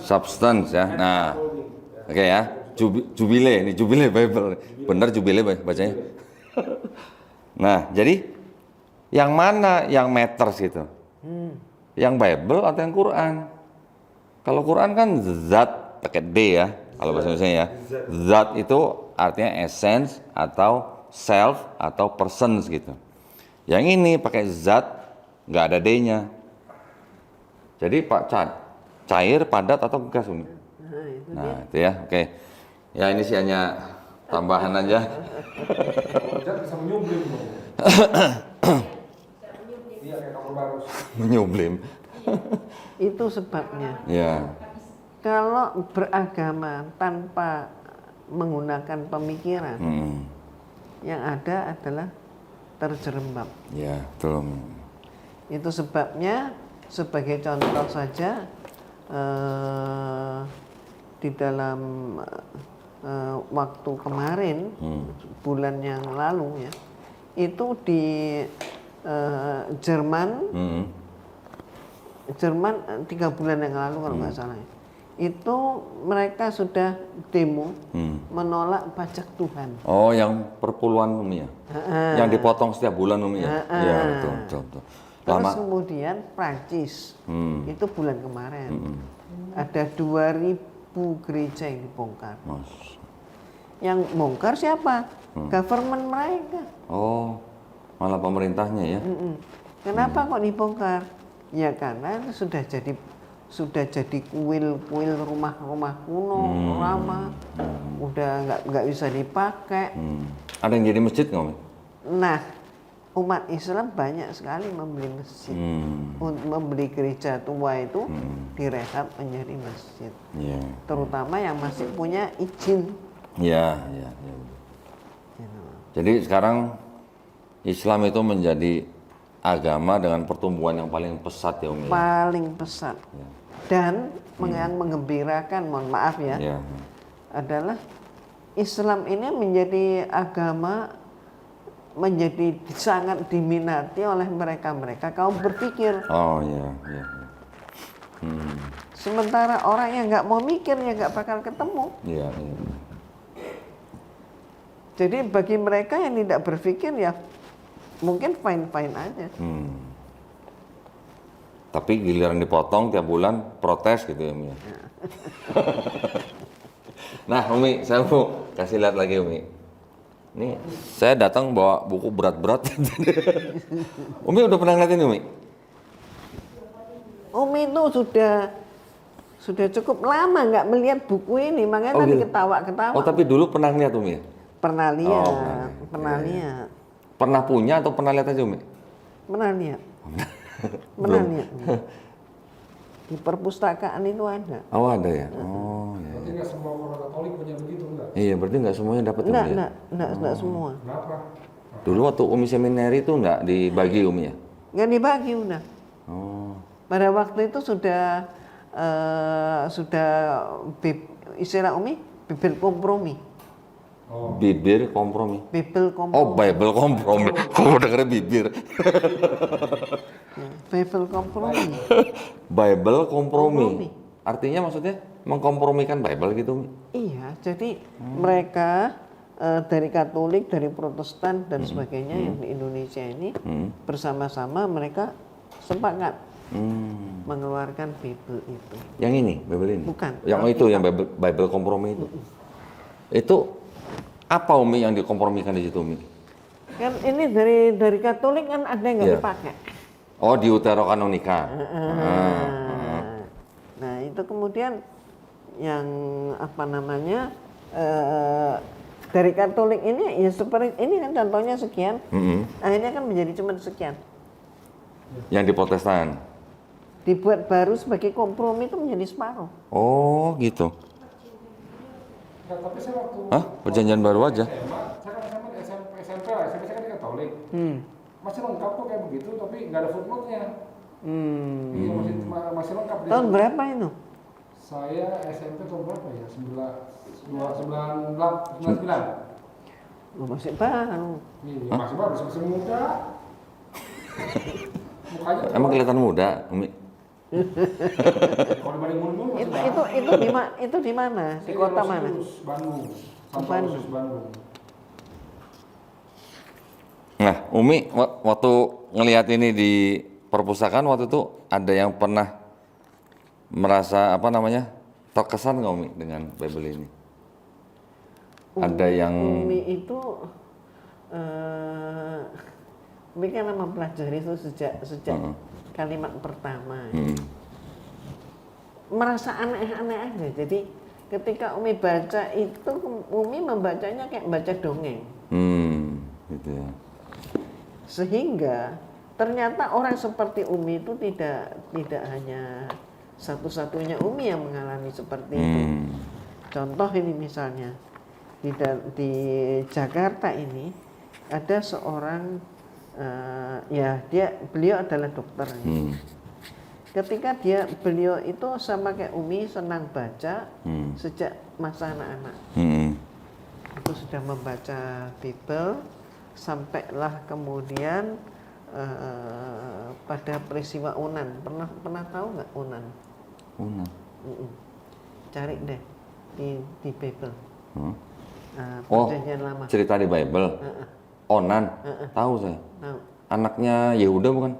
Substance ya. and Nah, upholding. oke ya. Jubile, ini Jubile Bible. Bener Jubile bacanya. Nah, jadi yang mana yang matters gitu? Yang Bible atau yang Quran? Kalau Quran kan zat pakai D ya, kalau bahasa Indonesia ya. Zat itu artinya essence atau self atau persons gitu. Yang ini pakai zat, nggak ada D-nya. Jadi Pak cair, padat atau gas ini? Nah itu ya, oke. Ya ini sih hanya tambahan aja. Zat bisa menyublim. Iya kayak kapal baru. Menyublim. Itu sebabnya. Ya. Kalau beragama tanpa menggunakan pemikiran, yang ada adalah terjerembab. Ya, betul. Itu sebabnya, sebagai contoh saja, di dalam waktu kemarin, bulan yang lalu ya, itu di Jerman, 3 bulan yang lalu kalau nggak salah, itu mereka sudah demo menolak pajak Tuhan. Oh, yang perpuluhan Umi ya? Yang dipotong setiap bulan Umi ya? Iya, betul. Terus kemudian Prancis, itu bulan kemarin, ada 2000 gereja yang dibongkar. Yang bongkar siapa? Government mereka. Oh, malah pemerintahnya ya? Kenapa kok dibongkar? Ya karena sudah jadi sudah jadi kuil-kuil rumah-rumah kuno, lama, udah nggak bisa dipakai. Ada yang jadi masjid nggak, Umi? Nah, umat Islam banyak sekali membeli masjid, membeli gereja tua itu direhab menjadi masjid, Iya. terutama yang masih punya izin. Iya. Jadi sekarang Islam itu menjadi agama dengan pertumbuhan yang paling pesat ya, Umi. Paling pesat. Dan yang menggembirakan, mohon maaf ya, Iya. adalah Islam ini menjadi agama, menjadi sangat diminati oleh mereka kaum berpikir. Oh iya. Sementara orang yang nggak mau mikir ya nggak bakal ketemu. Iya. Jadi bagi mereka yang tidak berpikir ya mungkin fine-fine aja. Tapi giliran dipotong tiap bulan protes gitu ya, Umi. Nah, Umi, saya mau kasih lihat lagi, Umi. Ini saya datang bawa buku berat-berat. Umi udah pernah ngeliat ini, Umi? Umi itu sudah cukup lama nggak melihat buku ini, makanya tadi gitu. ketawa-ketawa. Oh, tapi dulu pernah ngeliat, Umi ya? Pernah lihat, pernah lihat. lihat. Pernah punya atau pernah lihat aja, Umi? Pernah lihat. Pernah lihat. Di perpustakaan itu ada. Oh, ada ya? Oh, iya. Berarti nggak semua orang Katolik punya begitu, enggak? Iya, berarti nggak semuanya dapat, Umi ya? Enggak semua. Kenapa? Dulu waktu Umi seminari itu nggak dibagi, Umi ya? Nggak dibagi udah. Oh. Pada waktu itu sudah istilah Umi Bibel kompromi. Bibir kompromi. Bibel Oh, kompromi. Bible kompromi. Oh, dengernya bibir. Bibel kompromi. Bible kompromi. Kompromi. Artinya maksudnya mengkompromikan Bible gitu, Umi? Iya, jadi mereka dari Katolik, dari Protestan dan sebagainya yang di Indonesia ini bersama-sama mereka sepakat mengeluarkan Bible itu. Yang ini, Bible ini? Bukan. Yang itu, yang Bible kompromi itu. Itu apa, Umi, yang dikompromikan di situ, Umi? Kan ini dari Katolik kan ada yang nggak Iya. dipakai. Oh, Deuterokanonika. Nah itu kemudian yang apa namanya dari Katolik ini ya seperti ini kan contohnya sekian, akhirnya kan menjadi cuma sekian. Yang di Protestan. Dibuat baru sebagai kompromi itu menjadi separuh. Oh, gitu. Nah, tapi saya waktu Hah? Perjanjian baru aja? SMA, saya kan SMP lah, SMP saya kan di Katolik. Masih lengkap kok kayak begitu, tapi nggak ada footnote-nya. Iya, masih lengkap. Tahun berapa itu? Saya SMP tahun berapa ya? 99. Oh, masih baru. Iya, masih baru, masih muda. Mukanya Emang kelihatan muda, Umi? kalau dibanding Mundur masih Itu di mana? Di kota mana? Bandung. Bandung. Bandung. Nah, Umi waktu ngelihat ini di perpustakaan waktu itu ada yang pernah merasa apa namanya terkesan nggak, Umi, dengan Bible ini? Ada yang Umi itu Umi kan mempelajari itu sejak kalimat pertama. Merasa aneh-aneh aja. Jadi ketika Umi baca itu, Umi membacanya kayak baca dongeng. gitu ya. Sehingga ternyata orang seperti Umi itu tidak hanya satu-satunya Umi yang mengalami seperti itu. Contoh ini misalnya di Jakarta ini ada seorang beliau adalah dokter. Ketika beliau itu sama kayak Umi senang baca sejak masa anak-anak. Itu sudah membaca Bible sampailah kemudian pada peristiwa Unan. Pernah tahu nggak Unan? Unan. Cari deh di Bible. Oh, Perjanjian lama. cerita di Bible. Onan, tahu saya. Tahu. Anaknya Yehuda bukan?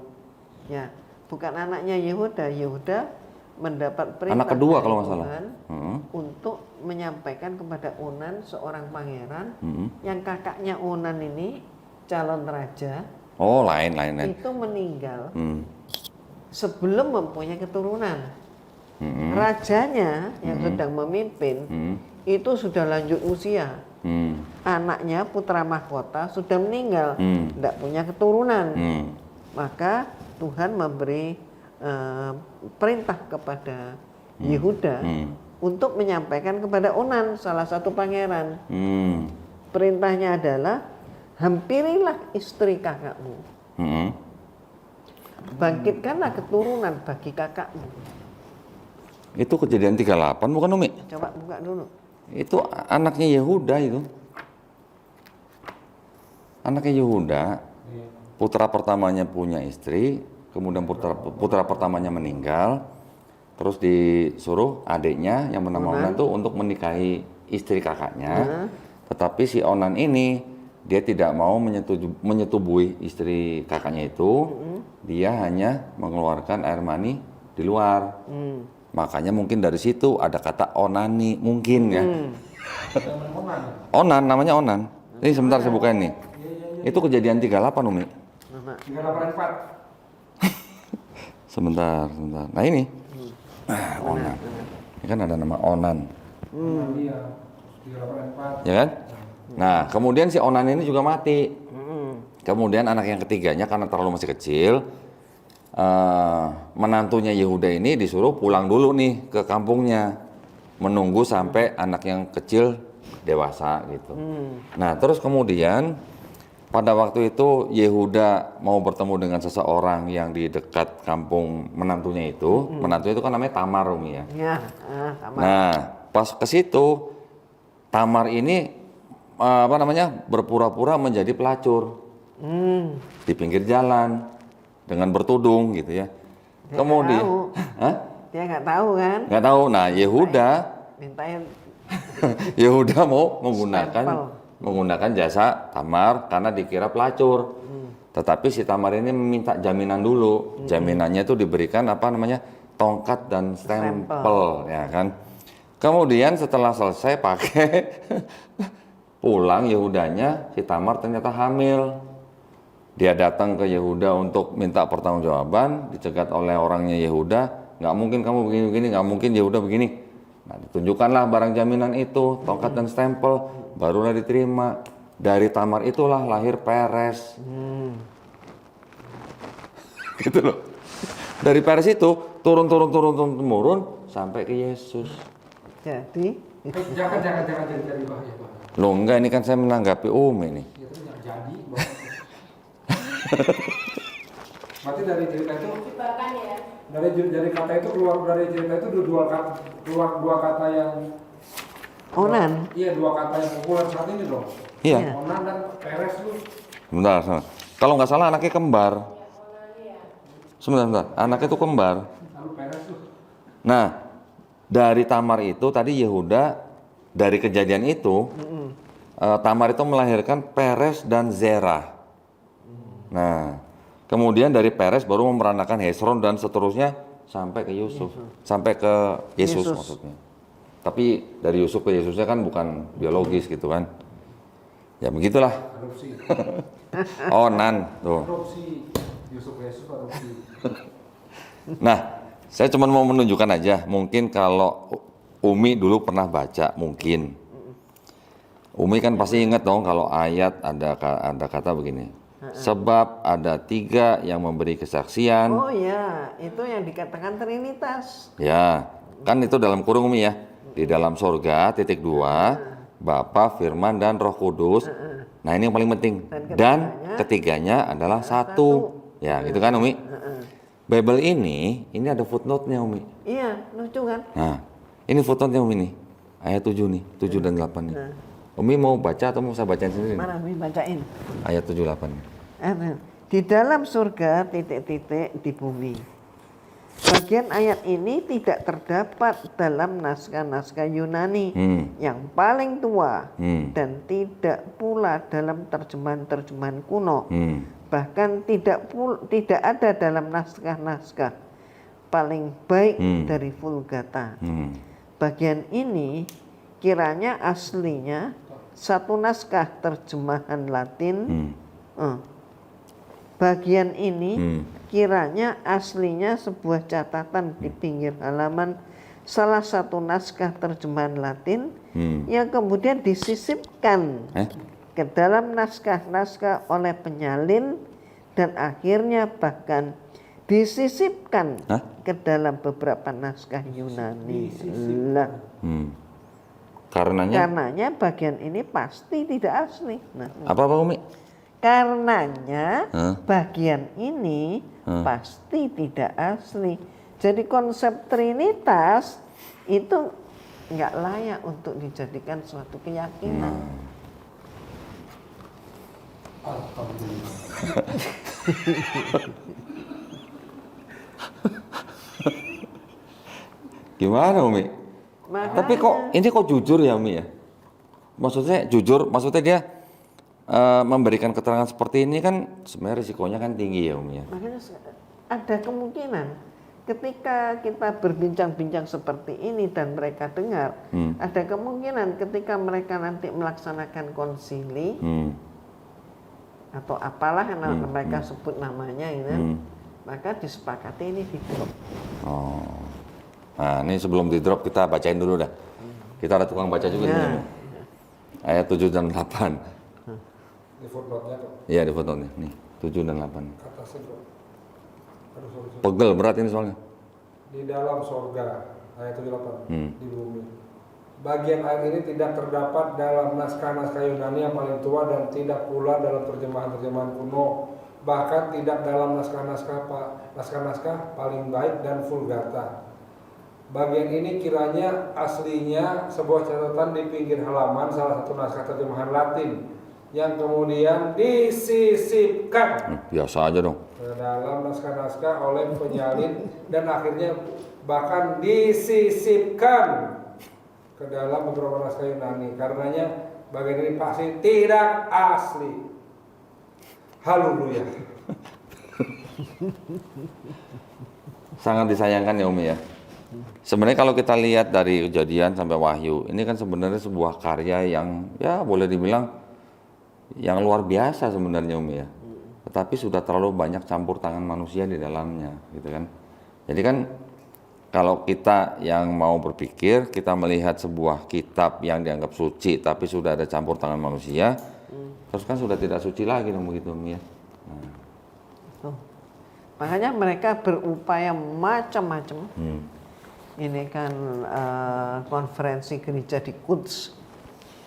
Ya, bukan anaknya Yehuda. Yehuda mendapat perintah Anak kedua dari kalau nggak salah. Tuhan untuk menyampaikan kepada Onan, seorang pangeran yang kakaknya Onan ini calon raja. Oh, lain. Itu meninggal sebelum mempunyai keturunan. Rajanya yang sedang memimpin itu sudah lanjut usia. Anaknya putra mahkota sudah meninggal, tidak punya keturunan. Maka Tuhan memberi perintah kepada Yehuda untuk menyampaikan kepada Onan, salah satu pangeran. Perintahnya adalah hampirilah istri kakakmu, bangkitkanlah keturunan bagi kakakmu. Itu Kejadian 38 bukan Umi? Coba buka dulu. Itu anaknya Yehuda itu. Anaknya Yehuda, putra pertamanya punya istri, kemudian putra pertamanya meninggal, terus disuruh adiknya yang bernama Onan itu untuk menikahi istri kakaknya. Tetapi si Onan ini dia tidak mau menyetubuhi istri kakaknya itu, dia hanya mengeluarkan air mani di luar. Makanya mungkin dari situ ada kata onani mungkin ya. Onan namanya Onan. Ini sebentar saya bukain nih. Itu Kejadian 38 Umi. 384. Sebentar. Nah ini. Onan. Ini kan ada nama Onan. Iya. 384. Ya kan? Nah, kemudian si Onan ini juga mati. Kemudian anak yang ketiganya karena terlalu masih kecil, menantunya Yehuda ini disuruh pulang dulu nih ke kampungnya, menunggu sampai anak yang kecil dewasa gitu. Nah, terus kemudian pada waktu itu Yehuda mau bertemu dengan seseorang yang di dekat kampung menantunya itu. Menantunya itu kan namanya Tamar, Umi ya. Ya, Tamar. Nah, pas ke situ Tamar ini berpura-pura menjadi pelacur di pinggir jalan dengan bertudung gitu ya. Dia Kemudian, dia nggak tahu kan? nggak tahu. Nah, Yehuda Mintain Yehuda mau menggunakan jasa Tamar karena dikira pelacur. Tetapi si Tamar ini meminta jaminan dulu. Jaminannya itu diberikan tongkat dan stempel, ya kan. Kemudian setelah selesai pakai pulang Yehudanya, si Tamar ternyata hamil. Dia datang ke Yehuda untuk minta pertanggungjawaban, dicegat oleh orangnya Yehuda, nggak mungkin kamu begini-begini, nggak mungkin Yehuda begini. Nah, ditunjukkanlah barang jaminan itu, tongkat dan stempel, barulah diterima. Dari Tamar itulah lahir Peres. Gitu loh. Dari Peres itu turun sampai ke Yesus. jadi Jangan jadi bahaya. Loh enggak, ini kan saya menanggapi Umi nih. Ya, itu nggak jadi. Berarti dari cerita itu, Jebakan ya. dari kata itu keluar dari cerita itu keluar dua kata yang Onan. Iya, dua kata yang populer saat ini dong. Iya. Onan dan Peres tuh. Sebentar. Kalau nggak salah anaknya kembar. Sebentar. Anaknya itu kembar. Lalu Peres tuh. Nah, dari Tamar itu tadi Yehuda, dari kejadian itu, Tamar itu melahirkan Peres dan Zerah. Nah, kemudian dari Peres baru memeranakan Hesron dan seterusnya sampai ke Yusuf. Sampai ke Yesus maksudnya. Tapi dari Yusuf ke Yesusnya kan bukan biologis gitu kan. Ya begitulah. Adopsi. Onan tuh. Adopsi. Yusuf Yesus adopsi. Nah, saya cuma mau menunjukkan aja. Mungkin kalau Umi dulu pernah baca, mungkin Umi kan pasti ingat dong kalau ayat ada kata begini. Sebab ada 3 yang memberi kesaksian. Oh ya, itu yang dikatakan Trinitas. Ya, kan itu dalam kurung Umi ya. Di dalam sorga, titik 2, Bapa, Firman, dan Roh Kudus. Nah ini yang paling penting. Dan ketiganya adalah satu. Ya, gitu kan Umi? Bible ini ada footnote-nya Umi. Iya, lucu kan? Nah, ini footnote-nya Umi nih. Ayat 7 nih, 7 dan 8 nih. Umi mau baca atau mau saya bacain sendiri? Mana Umi bacain? Ayat 7, 8. Di dalam surga titik-titik di bumi. Bagian ayat ini tidak terdapat dalam naskah-naskah Yunani yang paling tua dan tidak pula dalam terjemahan-terjemahan kuno. Bahkan tidak ada dalam naskah-naskah paling baik dari Vulgata. Bagian ini kiranya aslinya satu naskah terjemahan Latin bagian ini kiranya aslinya sebuah catatan di pinggir halaman salah satu naskah terjemahan Latin yang kemudian disisipkan ke dalam naskah-naskah oleh penyalin dan akhirnya bahkan disisipkan ke dalam beberapa naskah Yunani. Lah, karenanya bagian ini pasti tidak asli. Nah, Apa Umi? karenanya bagian ini pasti tidak asli. Jadi konsep trinitas itu nggak layak untuk dijadikan suatu keyakinan. Gimana Umi? Makanya, Tapi kok jujur ya Umi ya? Maksudnya jujur, maksudnya dia memberikan keterangan seperti ini kan sebenarnya risikonya kan tinggi ya Umi ya? makanya ada kemungkinan ketika kita berbincang-bincang seperti ini dan mereka dengar, ada kemungkinan ketika mereka nanti melaksanakan konsili atau apalah yang mereka sebut namanya ini, maka disepakati ini di-drop. Oh. Nah ini sebelum di-drop kita bacain dulu dah. Kita ada tukang baca juga nih. Ayat 7 dan 8. Di footnote-nya kok. Iya di fotonya, nih 7 dan 8. Atasnya kok. Aduh, sorry. Pegel berat ini soalnya. Di dalam sorga, ayat 78, di bumi. Bagian ayat ini tidak terdapat dalam naskah-naskah Yunani yang paling tua dan tidak pula dalam terjemahan-terjemahan kuno. Bahkan tidak dalam naskah-naskah paling baik dan Vulgata. Bagian ini kiranya aslinya sebuah catatan di pinggir halaman salah satu naskah terjemahan Latin yang kemudian disisipkan Biasa aja dong. ke dalam naskah-naskah oleh penyalin dan akhirnya bahkan disisipkan ke dalam beberapa naskah Yunani. Karenanya bagian ini pasti tidak asli. Haleluya. Sangat disayangkan ya Umi ya. Sebenarnya kalau kita lihat dari Kejadian sampai Wahyu, ini kan sebenarnya sebuah karya yang ya boleh dibilang yang luar biasa sebenarnya Umi ya. Tetapi sudah terlalu banyak campur tangan manusia di dalamnya, gitu kan. Jadi kan kalau kita yang mau berpikir, kita melihat sebuah kitab yang dianggap suci, tapi sudah ada campur tangan manusia, terus kan sudah tidak suci lagi dong begitu Umi ya. Makanya mereka berupaya macam-macam. Ini kan konferensi gereja di Quds,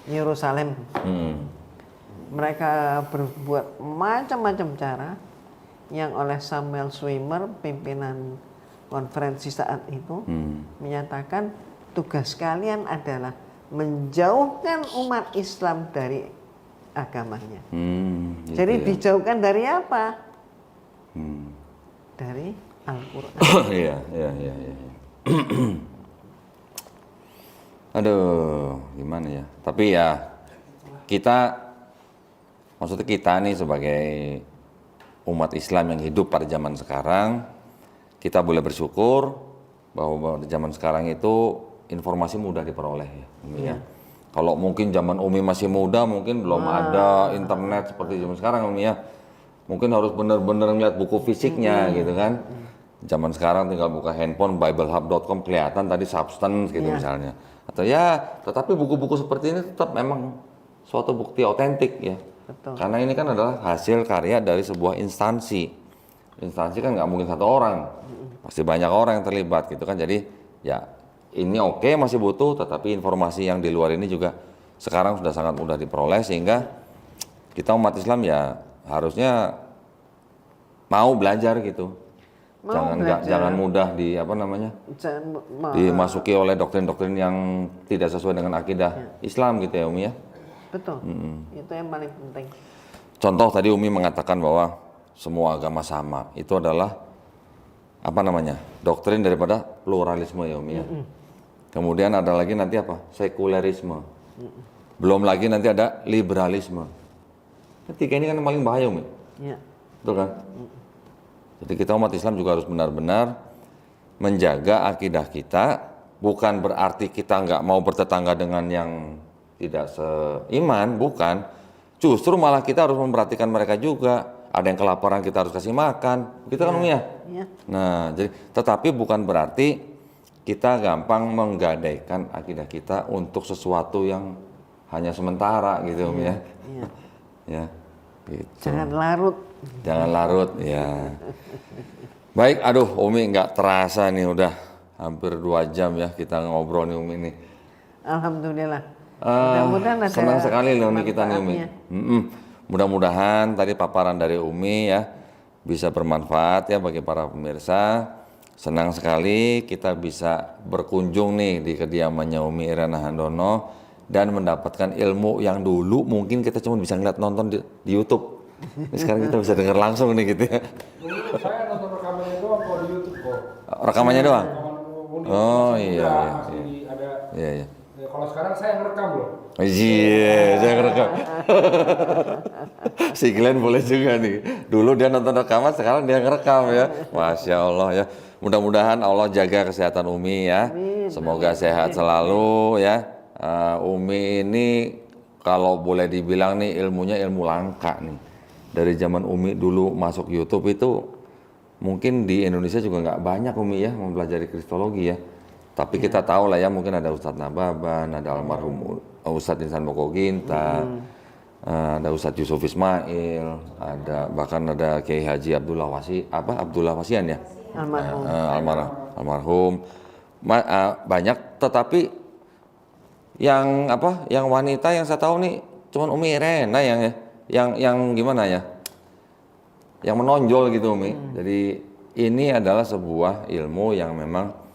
Yerusalem. Mereka berbuat macam-macam cara yang oleh Samuel Swimmer, pimpinan konferensi saat itu, menyatakan tugas kalian adalah menjauhkan umat Islam dari agamanya. Gitu Jadi ya. dijauhkan dari apa? Dari Al-Quran. Iya. Aduh, gimana ya? Tapi ya maksudnya kita nih sebagai umat Islam yang hidup pada zaman sekarang, kita boleh bersyukur bahwa di zaman sekarang itu informasi mudah diperoleh ya, Umi ya. Kalau mungkin zaman Umi masih muda, mungkin belum ada internet seperti zaman sekarang Umi ya. Mungkin harus benar-benar ngeliat buku fisiknya gitu kan. Zaman sekarang tinggal buka handphone, biblehub.com kelihatan tadi substance gitu misalnya. Atau ya, tetapi buku-buku seperti ini tetap memang suatu bukti otentik ya. Betul. Karena ini kan adalah hasil karya dari sebuah instansi. Instansi kan nggak mungkin satu orang, pasti banyak orang yang terlibat gitu kan. Jadi ya ini oke, masih butuh, tetapi informasi yang di luar ini juga sekarang sudah sangat mudah diperoleh sehingga kita umat Islam ya harusnya mau belajar gitu. Jangan mudah dimasuki oleh doktrin-doktrin yang tidak sesuai dengan akidah Islam gitu ya Umi ya. Betul. Itu yang paling penting. Contoh tadi Umi mengatakan bahwa semua agama sama. Itu adalah doktrin daripada pluralisme ya Umi ya. Kemudian ada lagi nanti sekulerisme. Belum lagi nanti ada liberalisme. Ketiga ini kan yang paling bahaya Umi. Ya. Betul kan? Jadi kita umat Islam juga harus benar-benar menjaga akidah kita, bukan berarti kita nggak mau bertetangga dengan yang tidak seiman, bukan. Justru malah kita harus memperhatikan mereka juga. ada yang kelaparan kita harus kasih makan, gitu kan Umi ya? Ya. Nah, jadi tetapi bukan berarti kita gampang menggadaikan akidah kita untuk sesuatu yang hanya sementara gitu Umi ya. Iya. Ya, gitu. Jangan larut. Jangan larut, ya. Baik, aduh Umi nggak terasa nih udah hampir 2 jam ya kita ngobrol nih Umi nih. Alhamdulillah. Mudah-mudahan ada Senang sekali loh nih kita nih Umi. manfaatnya. Mudah-mudahan tadi paparan dari Umi ya bisa bermanfaat ya bagi para pemirsa. Senang sekali kita bisa berkunjung nih di kediamannya Umi Irena Handono dan mendapatkan ilmu yang dulu mungkin kita cuma bisa ngeliat nonton di YouTube. Ini sekarang kita bisa dengar langsung nih gitu ya. Dulu saya nonton rekamannya doang kalau di YouTube kok. Rekamannya doang? Rekaman Uni Oh, masih iya, muda, iya, masih ada. Iya, iya. Ya, kalau sekarang saya ngerekam loh. Iya, saya ngerekam. Si Glenn boleh juga nih. Dulu dia nonton rekaman, sekarang dia ngerekam ya. Masya Allah ya. Mudah-mudahan Allah jaga kesehatan Umi ya. Semoga sehat selalu ya. Umi ini kalau boleh dibilang nih ilmunya ilmu langka nih. Dari zaman Umi dulu masuk YouTube itu mungkin di Indonesia juga nggak banyak Umi ya mempelajari kristologi ya. Tapi kita tahu lah ya mungkin ada Ustadz Nababan, ada almarhum Ustadz Insan Boko Ginta, ada Ustadz Yusuf Ismail, bahkan ada Kiai Haji Abdullah Wasian ya, almarhum. Banyak, tetapi yang wanita yang saya tahu nih cuman Umi Irena yang gimana ya, yang menonjol gitu Umi. Jadi ini adalah sebuah ilmu yang memang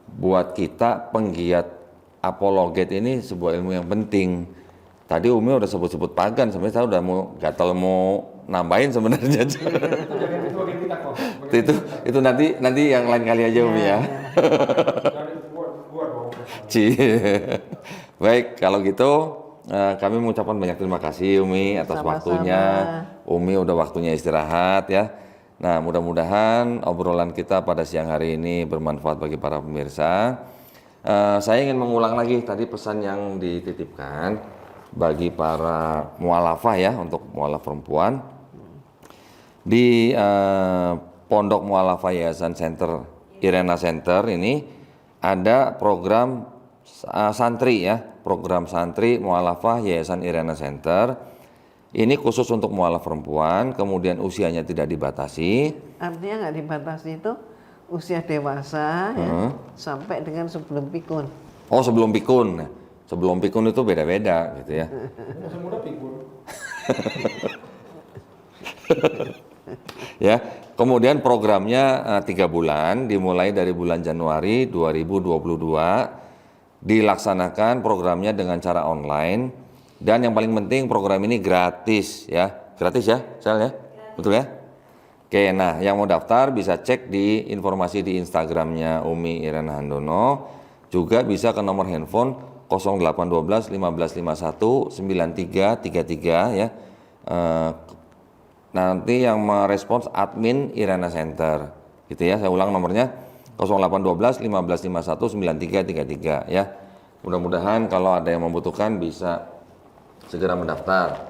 buat kita penggiat apologet ini sebuah ilmu yang penting. Tadi Umi udah sebut-sebut pagan, sebenarnya saya udah mau nambahin sebenarnya. itu nanti yang lain kali aja Umi ya. Baik, kalau gitu kami mengucapkan banyak terima kasih Umi atas waktunya. Umi udah waktunya istirahat ya. Nah, mudah-mudahan obrolan kita pada siang hari ini bermanfaat bagi para pemirsa. Saya ingin mengulang lagi tadi pesan yang dititipkan bagi para mualafah ya, untuk mualaf perempuan. Di Pondok Mualafah Yayasan Center Irena Center ini ada program santri ya, program santri mualafah Yayasan Irena Center. Ini khusus untuk mualaf perempuan, kemudian usianya tidak dibatasi. Artinya nggak dibatasi itu usia dewasa ya, sampai dengan sebelum pikun. Oh, sebelum pikun. Nah, sebelum pikun itu beda-beda gitu ya. Masih muda pikun. Ya, kemudian programnya 3 bulan, dimulai dari bulan Januari 2022, dilaksanakan programnya dengan cara online. Dan yang paling penting program ini gratis ya, Sel ya, betul ya? Oke, nah yang mau daftar bisa cek di informasi di Instagramnya Umi Irena Handono, juga bisa ke nomor handphone 0812 1551 9333 ya. Nanti yang merespons admin Irena Center, gitu ya. Saya ulang nomornya 0812 1551 9333 ya. Mudah-mudahan kalau ada yang membutuhkan bisa segera mendaftar.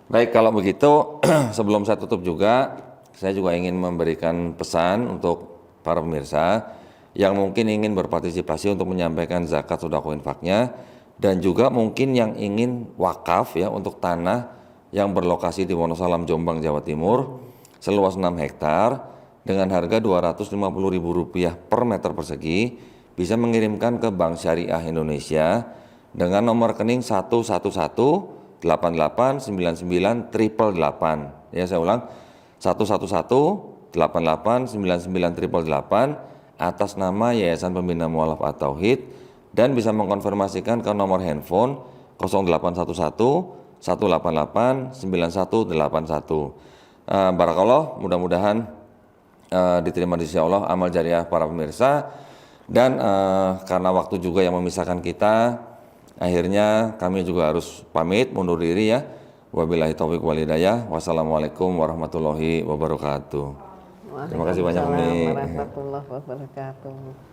Baik, kalau begitu sebelum saya tutup juga, saya juga ingin memberikan pesan untuk para pemirsa yang mungkin ingin berpartisipasi untuk menyampaikan zakat sedekah infaknya, dan juga mungkin yang ingin wakaf ya untuk tanah yang berlokasi di Wonosalam, Jombang, Jawa Timur, seluas 6 hektar dengan harga Rp250.000 per meter persegi, bisa mengirimkan ke Bank Syariah Indonesia dengan nomor rekening 111889988. Ya, saya ulang, 111889988 atas nama Yayasan Pembina Mualaf At-Tauhid, dan bisa mengkonfirmasikan ke nomor handphone 0811 188 9181. Barakallah, mudah-mudahan diterima di sisi Allah amal jariah para pemirsa. Dan karena waktu juga yang memisahkan kita, akhirnya kami juga harus pamit mundur diri ya. Wabillahi taufiq wal hidayah. Wassalamualaikum warahmatullahi wabarakatuh. Terima kasih banyak Umi. Waalaikumsalam warahmatullahi wabarakatuh.